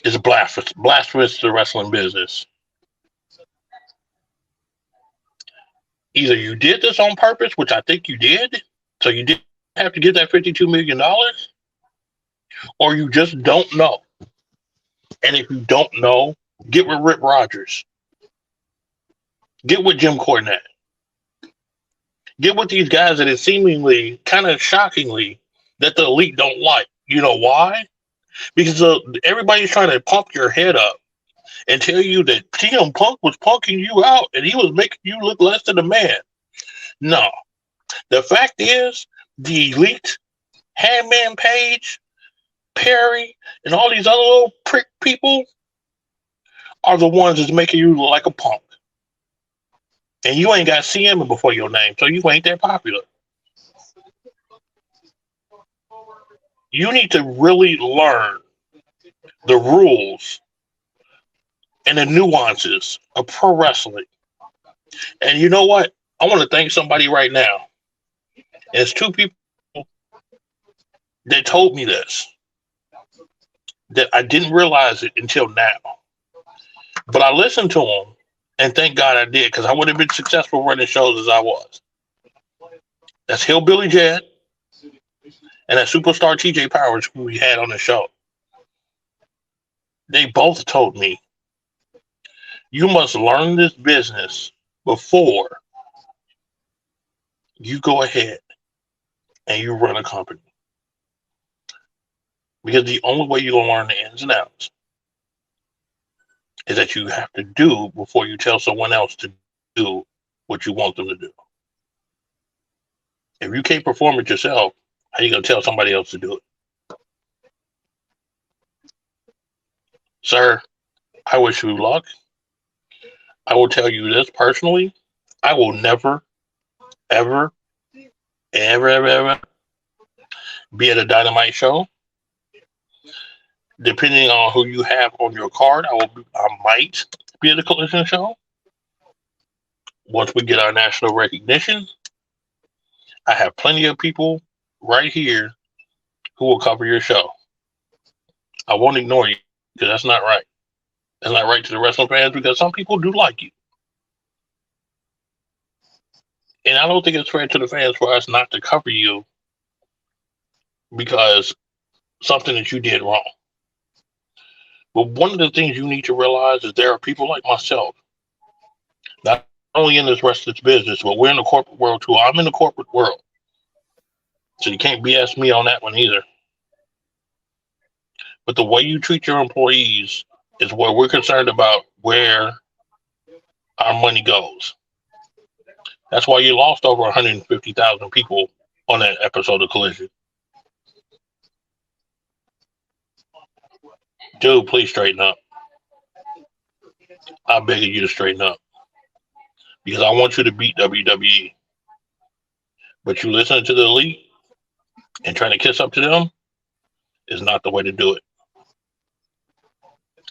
is blasphemous to the wrestling business. Either you did this on purpose, which I think you did, so you didn't have to get that $52 million, or you just don't know. And if you don't know, get with Rip Rogers. Get with Jim Cornette. Get with these guys that is seemingly, kind of shockingly, that the elite don't like. You know why? Because everybody's trying to pump your head up and tell you that CM Punk was punking you out and he was making you look less than a man. No. The fact is, the elite, Hangman Page, Perry, and all these other little prick people are the ones that's making you look like a punk. And you ain't got CM before your name, so you ain't that popular. You need to really learn the rules and the nuances of pro wrestling. And you know what? I want to thank somebody right now. There's two people that told me this, that I didn't realize it until now. But I listened to them, and thank God I did, because I would have been successful running shows as I was. That's Hillbilly Jed and that superstar TJ Powers who we had on the show. They both told me, you must learn this business before you go ahead and you run a company. Because the only way you're going to learn the ins and outs is that you have to do before you tell someone else to do what you want them to do. If you can't perform it yourself, how are you going to tell somebody else to do it? Sir, I wish you luck. I will tell you this personally. I will never, ever, ever be at a Dynamite show. Depending on who you have on your card, I might be at a Collision show. once we get our national recognition, I have plenty of people right here who will cover your show. I won't ignore you because that's not right. That's not right to the wrestling fans because some people do like you. And I don't think it's fair to the fans for us not to cover you because something that you did wrong. But one of the things you need to realize is there are people like myself, not only in this wrestling business, but we're in the corporate world too. I'm in the corporate world. So you can't BS me on that one either. But the way you treat your employees is where we're concerned about where our money goes. That's why you lost over 150,000 people on that episode of Collision. Dude, please straighten up. I'm begging you to straighten up. Because I want you to beat WWE. But you listening to the elite and trying to kiss up to them is not the way to do it.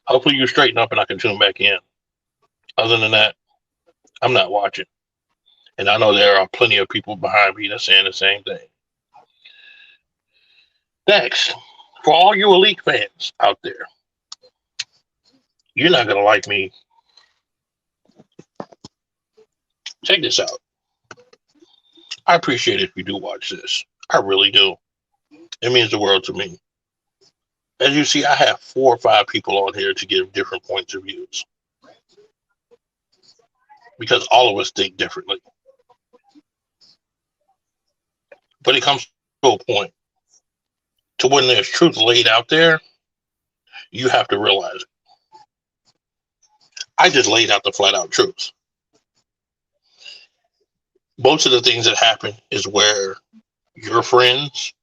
Hopefully you straighten up and I can tune back in. Other than that, I'm not watching. And I know there are plenty of people behind me that's saying the same thing. Next, for all you elite fans out there, you're not going to like me. Check this out. I appreciate it if you do watch this. I really do. It means the world to me. As you see, I have 4 or 5 people on here to give different points of views. Because all of us think differently. But it comes to a point to when there's truth laid out there, you have to realize it. I just laid out the flat out truth. Most of the things that happen is where your friends,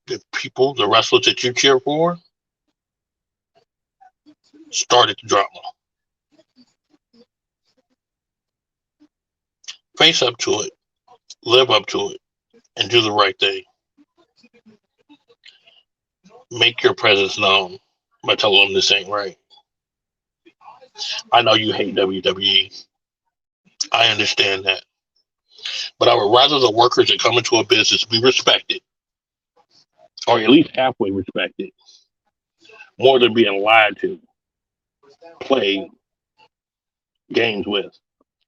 the people, the wrestlers that you cheer for, started the drama. Face up to it, live up to it, and do the right thing. Make your presence known by telling them this ain't right. I know you hate WWE. I understand that. But I would rather the workers that come into a business be respected, or at least halfway respected, more than being lied to, play games with,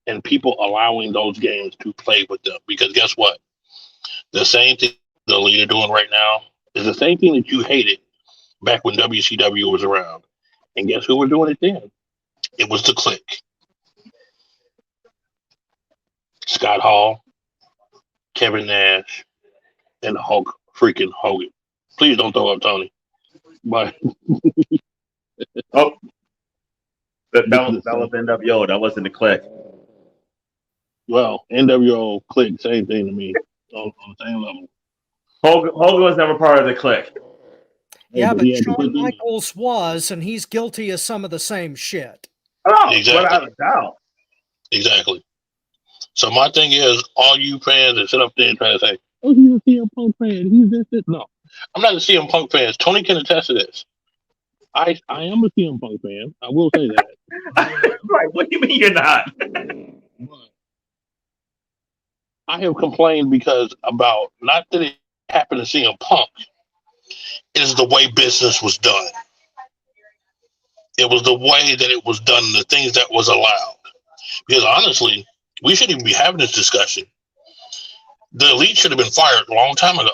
and people allowing those games to play with them. Because guess what? The same thing the elite are doing right now is the same thing that you hated back when WCW was around. And guess who was doing it then? It was the Clique. Scott Hall, Kevin Nash, and Hulk freaking Hogan. Please don't throw up, Tony. But oh, that was NWO. That wasn't the Clique. Well, NWO Clique, same thing to me on the same level. Hogan was never part of the Clique. Yeah, but Shawn Michaels was, and he's guilty of some of the same shit. Oh, exactly. Without a doubt. Exactly. So my thing is, all you fans that sit up there and try to say, "Oh, he's a CM Punk fan. He's this." No, I'm not a CM Punk fan. Tony can attest to this. I am a CM Punk fan. I will say that. Right? What do you mean you're not? I have complained because about not that it happened to CM Punk, is the way business was done. It was the way that it was done, the things that was allowed. Because honestly, we shouldn't even be having this discussion. The elite should have been fired a long time ago.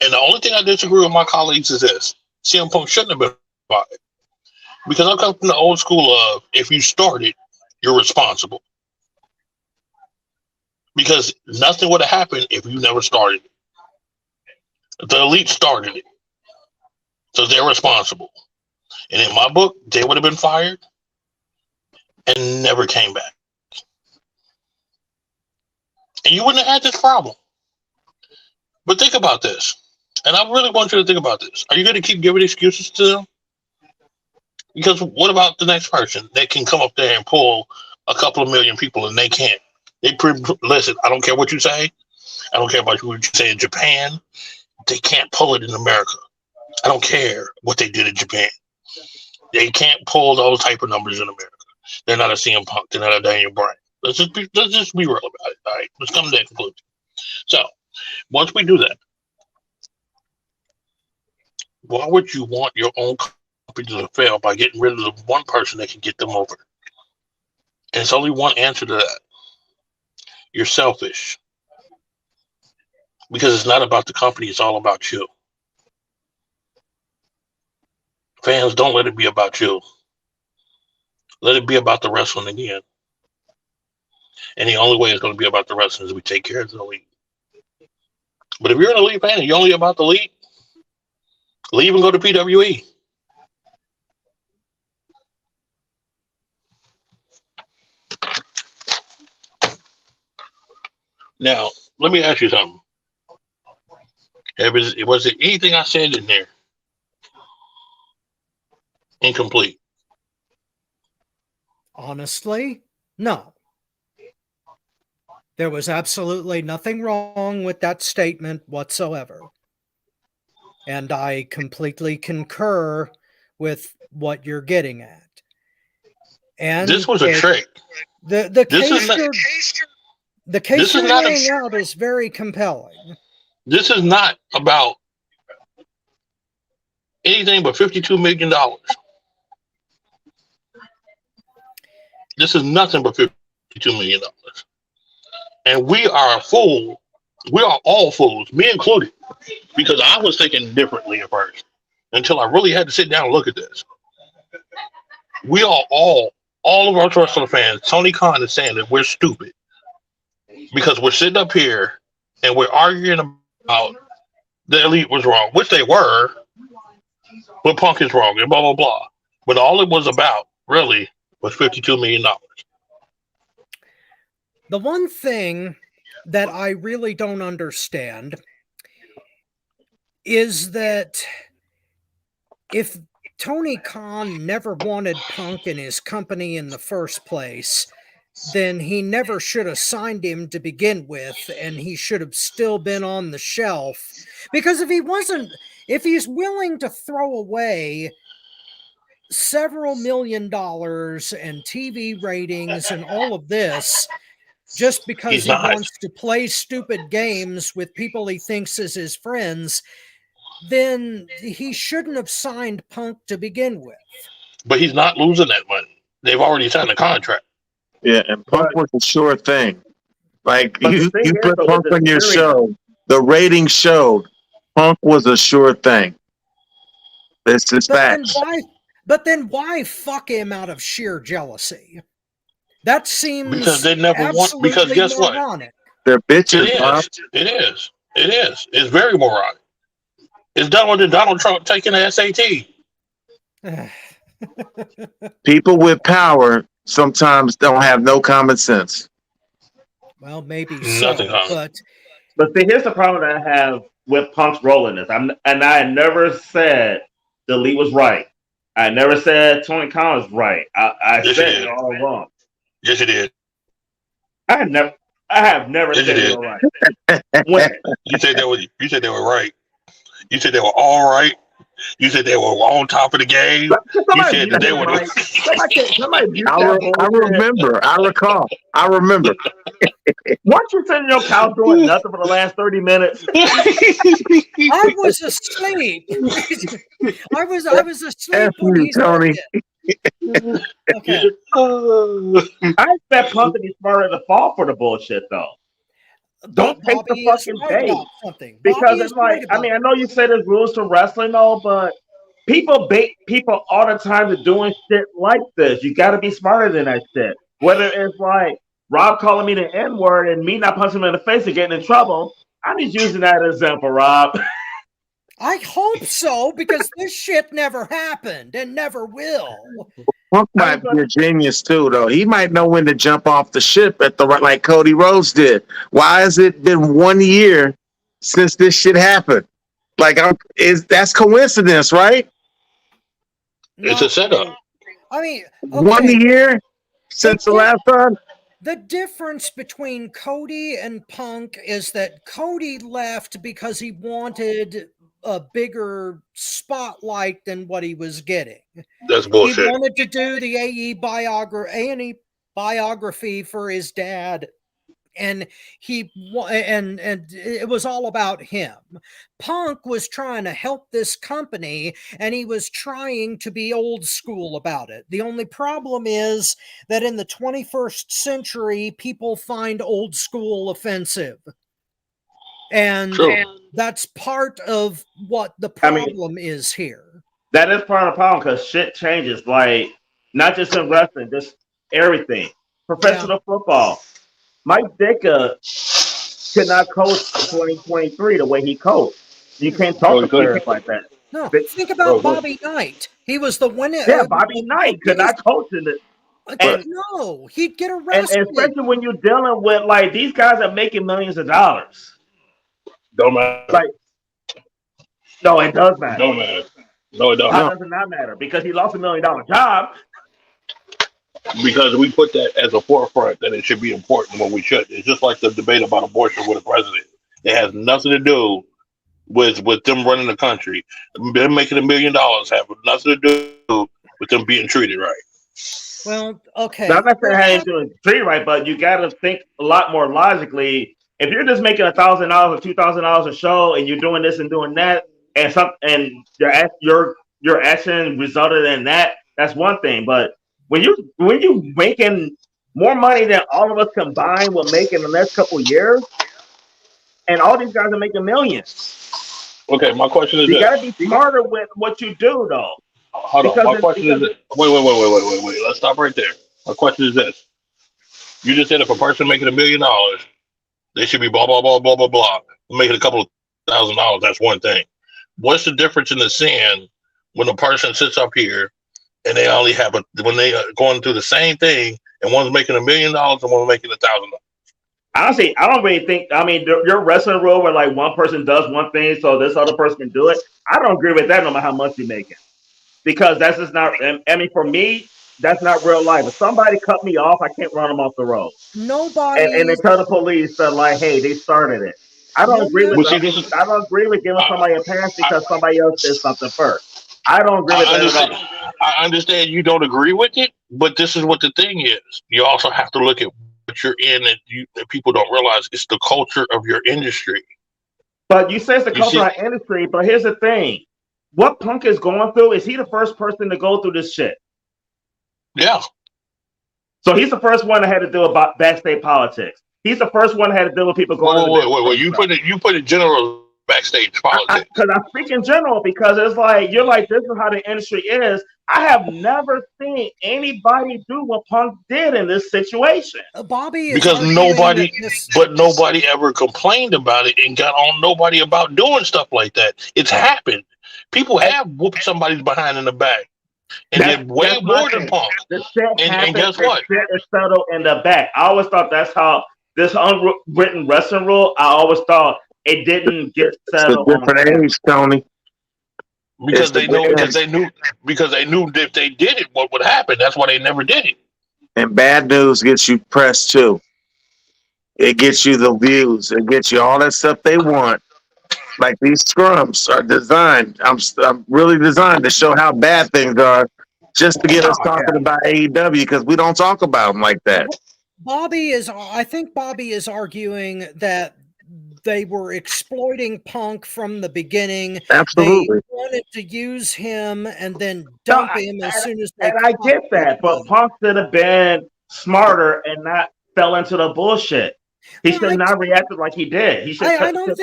And the only thing I disagree with my colleagues is this. CM Punk shouldn't have been fired. Because I come from the old school of, if you started, you're responsible. Because nothing would have happened if you never started it. The elite started it. So they're responsible. And in my book, they would have been fired and never came back. And you wouldn't have had this problem. But think about this. And I really want you to think about this. Are you going to keep giving excuses to them? Because what about the next person that can come up there and pull a couple of million people and they can't? Listen, I don't care what you say. I don't care about what you say in Japan. They can't pull it in America. I don't care what they did in Japan. They can't pull those type of numbers in America. They're not a CM Punk. They're not a Daniel Bryan. Let's just be real about it. All right, let's come to that conclusion. So once we do that, why would you want your own company to fail by getting rid of the one person that can get them over? And it's only one answer to that. You're selfish. Because it's not about the company, it's all about you. Fans, don't let it be about you. Let it be about the wrestling again. And the only way it's going to be about the wrestling is we take care of the elite. But if you're an elite fan and you're only about the elite, leave and go to PWE. Now, let me ask you something. Was there anything I said in there incomplete? Honestly, no. There was absolutely nothing wrong with that statement whatsoever. And I completely concur with what you're getting at. And this was a trick. The case you're laying out is very compelling. This is not about anything but $52 million. This is nothing but $52 million. And we are a fool. We are all fools, me included, because I was thinking differently at first until I really had to sit down and look at this. We are all of our wrestling fans. Tony Khan is saying that we're stupid because we're sitting up here and we're arguing about the elite was wrong, which they were, but Punk is wrong and blah, blah, blah. But all it was about really was $52 million. The one thing that I really don't understand is that if Tony Khan never wanted Punk in his company in the first place, then he never should have signed him to begin with, and he should have still been on the shelf. Because if he's willing to throw away several $1 million and TV ratings and all of this just because he wants to play stupid games with people he thinks is his friends, then he shouldn't have signed Punk to begin with. But he's not losing that money. They've already signed a contract. Yeah, and Punk was a sure thing. Like, you put Punk on your show, the ratings showed Punk was a sure thing. This is facts. But then why fuck him out of sheer jealousy? That seems because they never want. Because guess moronic. What? They're bitches. It is. It's very moronic. It's dumber than Donald Trump taking the SAT. People with power sometimes don't have no common sense. Well, maybe nothing. So, but see, here's the problem that I have with Punk's role in this. I never said the elite was right. I never said Tony Khan was right. I said it all wrong. Yes, you did. I have never said they were right. You said they were right. You said they were all right. You said they were on top of the game. You said that they were right. I recall. Once you're sitting on your couch doing nothing for the last 30 minutes. I was asleep. I was asleep when he Tony. Okay. I expect Punk to be smarter to fall for the bullshit, though. Don't take the fucking bait. Because it's like, I know you say there's rules to wrestling, though, but people bait people all the time to doing shit like this. You got to be smarter than that shit. Whether it's like Rob calling me the N-word and me not punching him in the face and getting in trouble. I'm just using that as an example, Rob. I hope so, because this shit never happened and never will. Punk might be a genius too, though. He might know when to jump off the ship at the right, like Cody Rhodes did. Why has it been 1 year since this shit happened? Like, that's coincidence, right? It's a setup. I mean, okay. 1 year since the last time. The difference between Cody and Punk is that Cody left because he wanted a bigger spotlight than what he was getting. That's bullshit. He wanted to do the A&E biography for his dad. And and it was all about him. Punk was trying to help this company, and he was trying to be old school about it. The only problem is that in the 21st century, people find old school offensive. And that's part of what the problem is here. That is part of the problem, because shit changes, like not just in wrestling, just everything. Professional football. Mike Ditka could not coach 2023 the way he coached. You can't talk to players like that. No, think about Bobby Knight. He was the winner. Yeah, Bobby Knight could not coach in it. And no, he'd get arrested. And especially when you're dealing with, like, these guys are making millions of dollars. Don't matter. Like, no, it does matter. Don't matter. No, it doesn't. How does it not matter? Because he lost $1 million job. Because we put that as a forefront that it should be important when we should. It's just like the debate about abortion with the president. It has nothing to do with them running the country. Them making $1 million have nothing to do with them being treated right. Well, okay. Now, I'm not saying how you're doing treated right, but you got to think a lot more logically. If you're just making $1,000 or $2,000 a show, and you're doing this and doing that, and your action resulted in that, that's one thing. But when you making more money than all of us combined will make in the next couple of years, and all these guys are making millions. Okay, my question is you got to be smarter with what you do, though. Hold on. My question is this. Wait. Let's stop right there. My question is this. You just said if a person making $1 million, they should be blah, blah, blah, blah, blah, blah. Making a couple of $1,000, that's one thing. What's the difference in the sin when a person sits up here and they only have when they are going through the same thing, and one's making $1 million and one's making $1,000? Honestly, I don't really think. I mean, your wrestling rule where like one person does one thing, so this other person can do it. I don't agree with that, no matter how much you're making, because that's just not. I mean, for me, that's not real life. If somebody cut me off, I can't run them off the road. Nobody. And they tell the police that, like, hey, they started it. I don't agree with. I don't agree with giving somebody a pass because somebody else did something first. I don't agree with that. I understand you don't agree with it, but this is what the thing is. You also have to look at what you're in, that people don't realize it's the culture of your industry. But you say it's the culture of our industry, but here's the thing. What Punk is going through, is he the first person to go through this shit? Yeah. So he's the first one that had to deal about backstage politics. He's the first one that had to deal with people going. Wait. You put it general backstage politics. Because I'm speaking general, because it's like you're like, this is how the industry is. I have never seen anybody do what Punk did in this situation. Bobby is because nobody ever complained about it and got on nobody about doing stuff like that. It's happened. People have whooped somebody's behind in the back. And they're way more than Punk. And guess what? Shit is settled in the back. I always thought that's how this unwritten wrestling rule, I always thought it didn't get settled. It's a different age, Tony. Because they knew if they did it, what would happen? That's why they never did it. And bad news gets you press too. It gets you the views. It gets you all that stuff they want. Like these scrums are designed. I'm really designed to show how bad things are, just to get us talking about AEW, because we don't talk about them like that. I think Bobby is arguing that they were exploiting Punk from the beginning. Absolutely. They wanted to use him and then dump him as soon as they. And I get that, but Punk should have been smarter and not fell into the bullshit. He should not reacted like he did. He should. I don't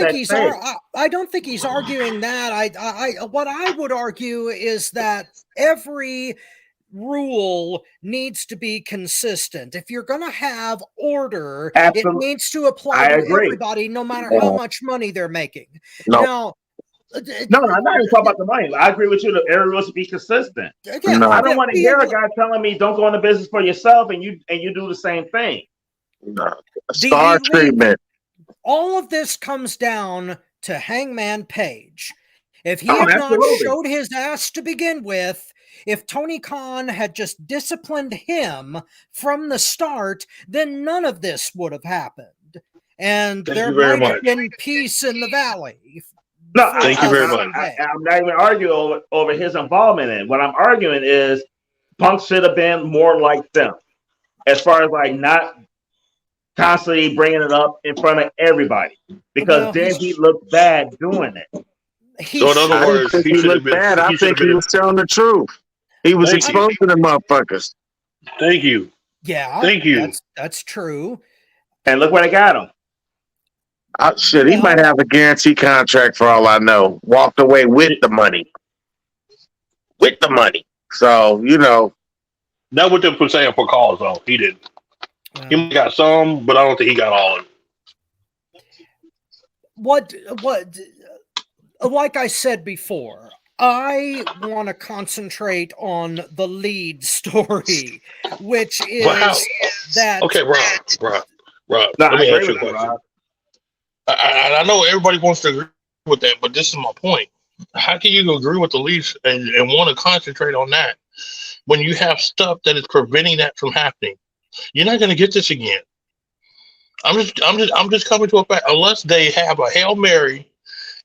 think he's arguing that. What I would argue is that every rule needs to be consistent. If you're going to have order, it needs to apply to everybody, no matter how much money they're making. No, I'm not even talking about the money. I agree with you that everyone should be consistent. Again, I don't want to hear a guy telling me don't go into business for yourself and you do the same thing. No. Star treatment. All of this comes down to Hangman Page. If he had not showed his ass to begin with, if Tony Khan had just disciplined him from the start, then none of this would have happened. And there might have been peace in the valley. No, thank you very much. I'm not even arguing over his involvement in it. What I'm arguing is Punk should have been more like them. as far as like not constantly bringing it up in front of everybody, because Well, then he looked bad doing it. he So in other I should. didn't words, think he he should have looked been. bad. I He should have think he been. was telling the truth. He was Thank you. exposing the motherfuckers. Thank you. Yeah, Thank you. that's true. And look where they got him. Shit, he might have a guarantee contract for all I know. Walked away with the money. With the money. So, you know. Not what them for saying for calls though. He didn't. He got some, but I don't think he got all of it. What like I said before, I want to concentrate on the lead story, which is that. Okay, Rob. No, Let I me agree ask you a with you, question. Rob. I know everybody wants to agree with that, but this is my point. How can you agree with the lease and want to concentrate on that when you have stuff that is preventing that from happening? You're not going to get this again. I'm just coming to a fact. Unless they have a Hail Mary,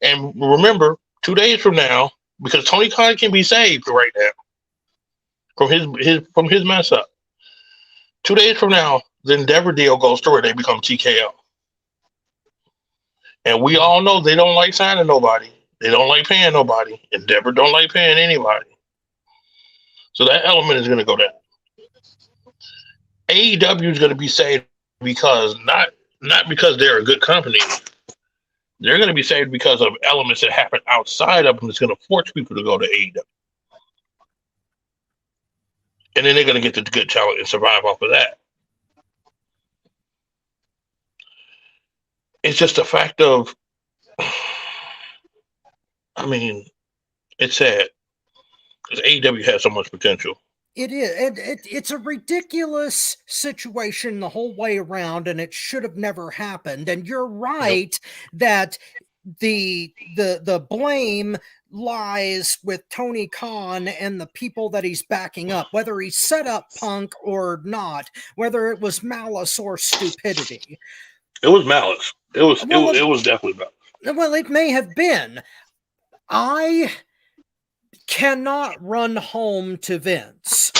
and remember, 2 days from now, because Tony Khan can be saved right now from his mess up. 2 days from now, the Endeavor deal goes through and they become TKO. And we all know they don't like signing nobody. They don't like paying nobody. Endeavor don't like paying anybody. So that element is going to go down. AEW is going to be saved because not because they're a good company. They're going to be saved because of elements that happen outside of them that's going to force people to go to AEW. And then they're going to get the good talent and survive off of that. It's just a fact of, I mean, it's sad. Because AEW has so much potential. It is. It's a ridiculous situation the whole way around, and it should have never happened. And you're right that the blame lies with Tony Khan and the people that he's backing up, whether he set up Punk or not, whether it was malice or stupidity. It was malice. It was definitely malice. Well, it may have been. I cannot run home to Vince,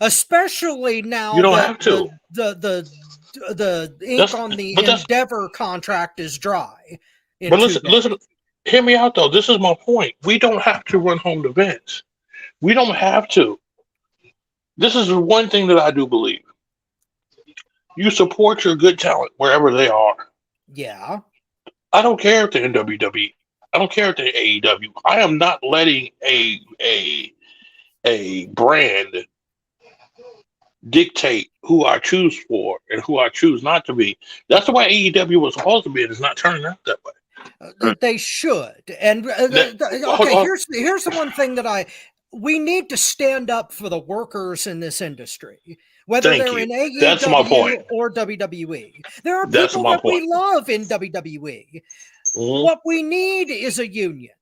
especially now you don't that have to. the ink on the Endeavor contract is dry. But listen, hear me out though. This is my point. We don't have to run home to Vince. We don't have to. This is the one thing that I do believe. You support your good talent wherever they are. Yeah. I don't care if they're in WWE. I don't care if they're AEW. I am not letting a brand dictate who I choose for and who I choose not to be. That's the way AEW was supposed to be, and it's not turning out that way. They should. And okay, here's the one thing that we need to stand up for the workers in this industry, whether they're in AEW or WWE. There are people that we love in WWE. Mm-hmm. What we need is a union.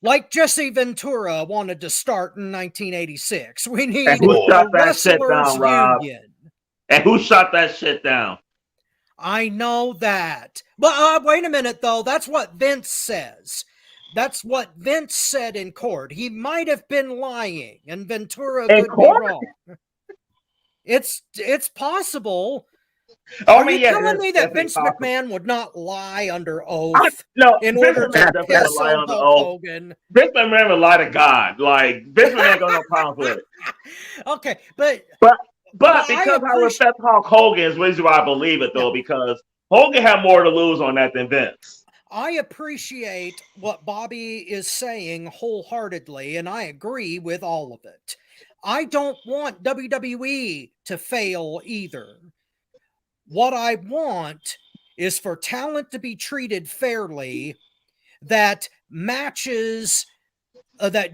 Like Jesse Ventura wanted to start in 1986. We need a wrestlers union. And who shot that shit down? I know that. But wait a minute, though. That's what Vince says. That's what Vince said in court. He might have been lying, and Ventura could be wrong. It's possible. Are you telling me that Vince McMahon would not lie under oath in order to piss on Hulk Hogan? Vince McMahon would lie to God. Like, Vince McMahon got no problem with it. Okay, but because I respect Hulk Hogan is the reason why I believe it, though, because Hogan had more to lose on that than Vince. I appreciate what Bobby is saying wholeheartedly, and I agree with all of it. I don't want WWE to fail either. What I want is for talent to be treated fairly, that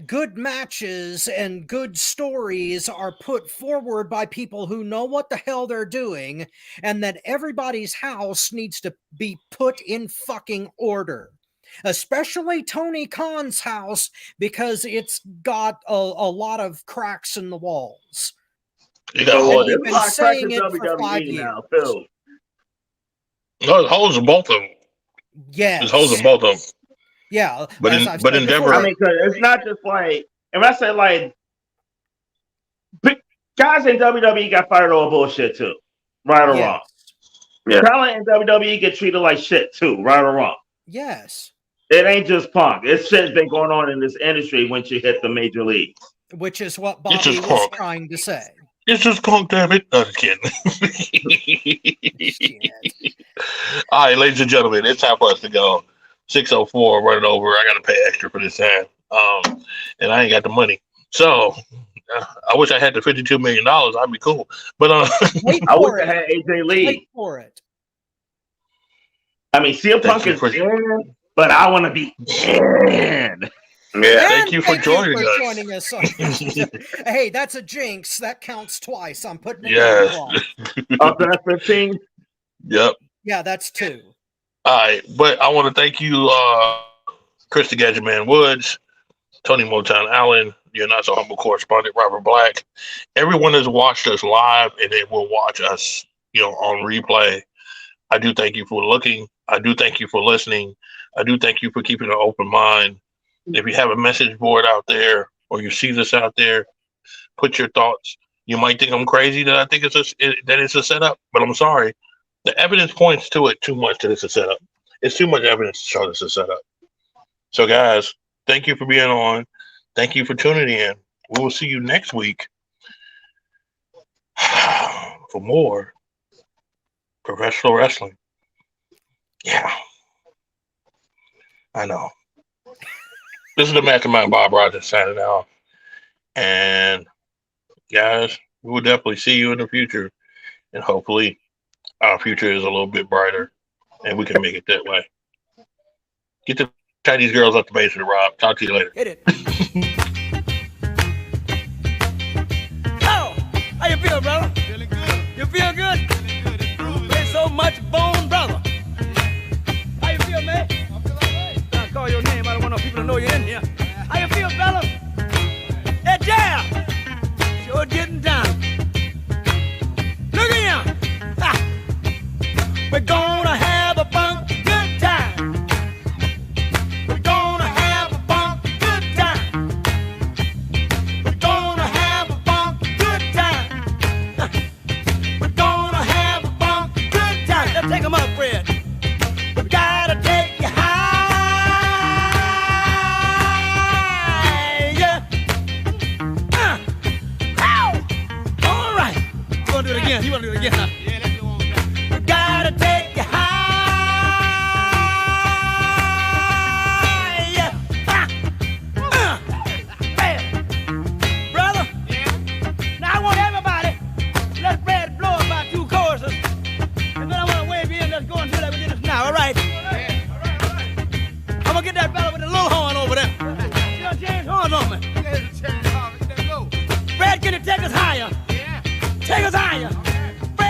good matches and good stories are put forward by people who know what the hell they're doing, and that everybody's house needs to be put in fucking order. Especially Tony Khan's house, because it's got a lot of cracks in the walls. You got You've been saying it for 5 years. Now, Phil. No, it holds both of them. Yes. It holds both of them. Yeah. But Endeavor. I mean, cause it's not just like, and when I say like, guys in WWE got fired over bullshit too, right or wrong. Yeah. Talent in WWE get treated like shit too, right or wrong. Yes. It ain't just Punk. It's shit's been going on in this industry once you hit the major leagues. Which is what It's Bobby just was Punk. trying to say. It's just Punk, damn it. No, just kidding. Shit. All right, ladies and gentlemen, it's time for us to go. 6:04, running over. I got to pay extra for this time. And I ain't got the money. So I wish I had the $52 million. I'd be cool. But Wait I for wish I it. had AJ Lee. Wait for it. I mean, CM Punk is in, but I want to be in. Yeah. Thank you for joining us. joining us. Hey, that's a jinx. That counts twice. I'm putting it Yes. in twice. Up to that 15. Yep. Yeah, that's 2. All right. But I want to thank you, Chris the Gadget Man Woods, Tony Motown Allen, your not so humble correspondent, Robert Black. Everyone has watched us live and they will watch us, on replay. I do thank you for looking. I do thank you for listening. I do thank you for keeping an open mind. If you have a message board out there or you see this out there, put your thoughts. You might think I'm crazy that I think it's a setup, but I'm sorry. The evidence points to it too much that it's a setup. It's too much evidence to show this a setup. So, guys, thank you for being on. Thank you for tuning in. We will see you next week for more professional wrestling. Yeah, I know. This is the Mastermind Bob Rogers signing out. And guys, we will definitely see you in the future. And hopefully our future is a little bit brighter and we can make it that way. Get the Chinese girls up the basement, Rob. Talk to you later. Hit it. Oh, how you feel, brother? Feeling good. You feel good? Feeling good. It's groovy. There's so much bone, brother. How you feel, man? I feel all right. I call your name. I don't want no people to know you're in here. How you feel, fella? That jam. Sure getting down. Look at him. Ha. We're gonna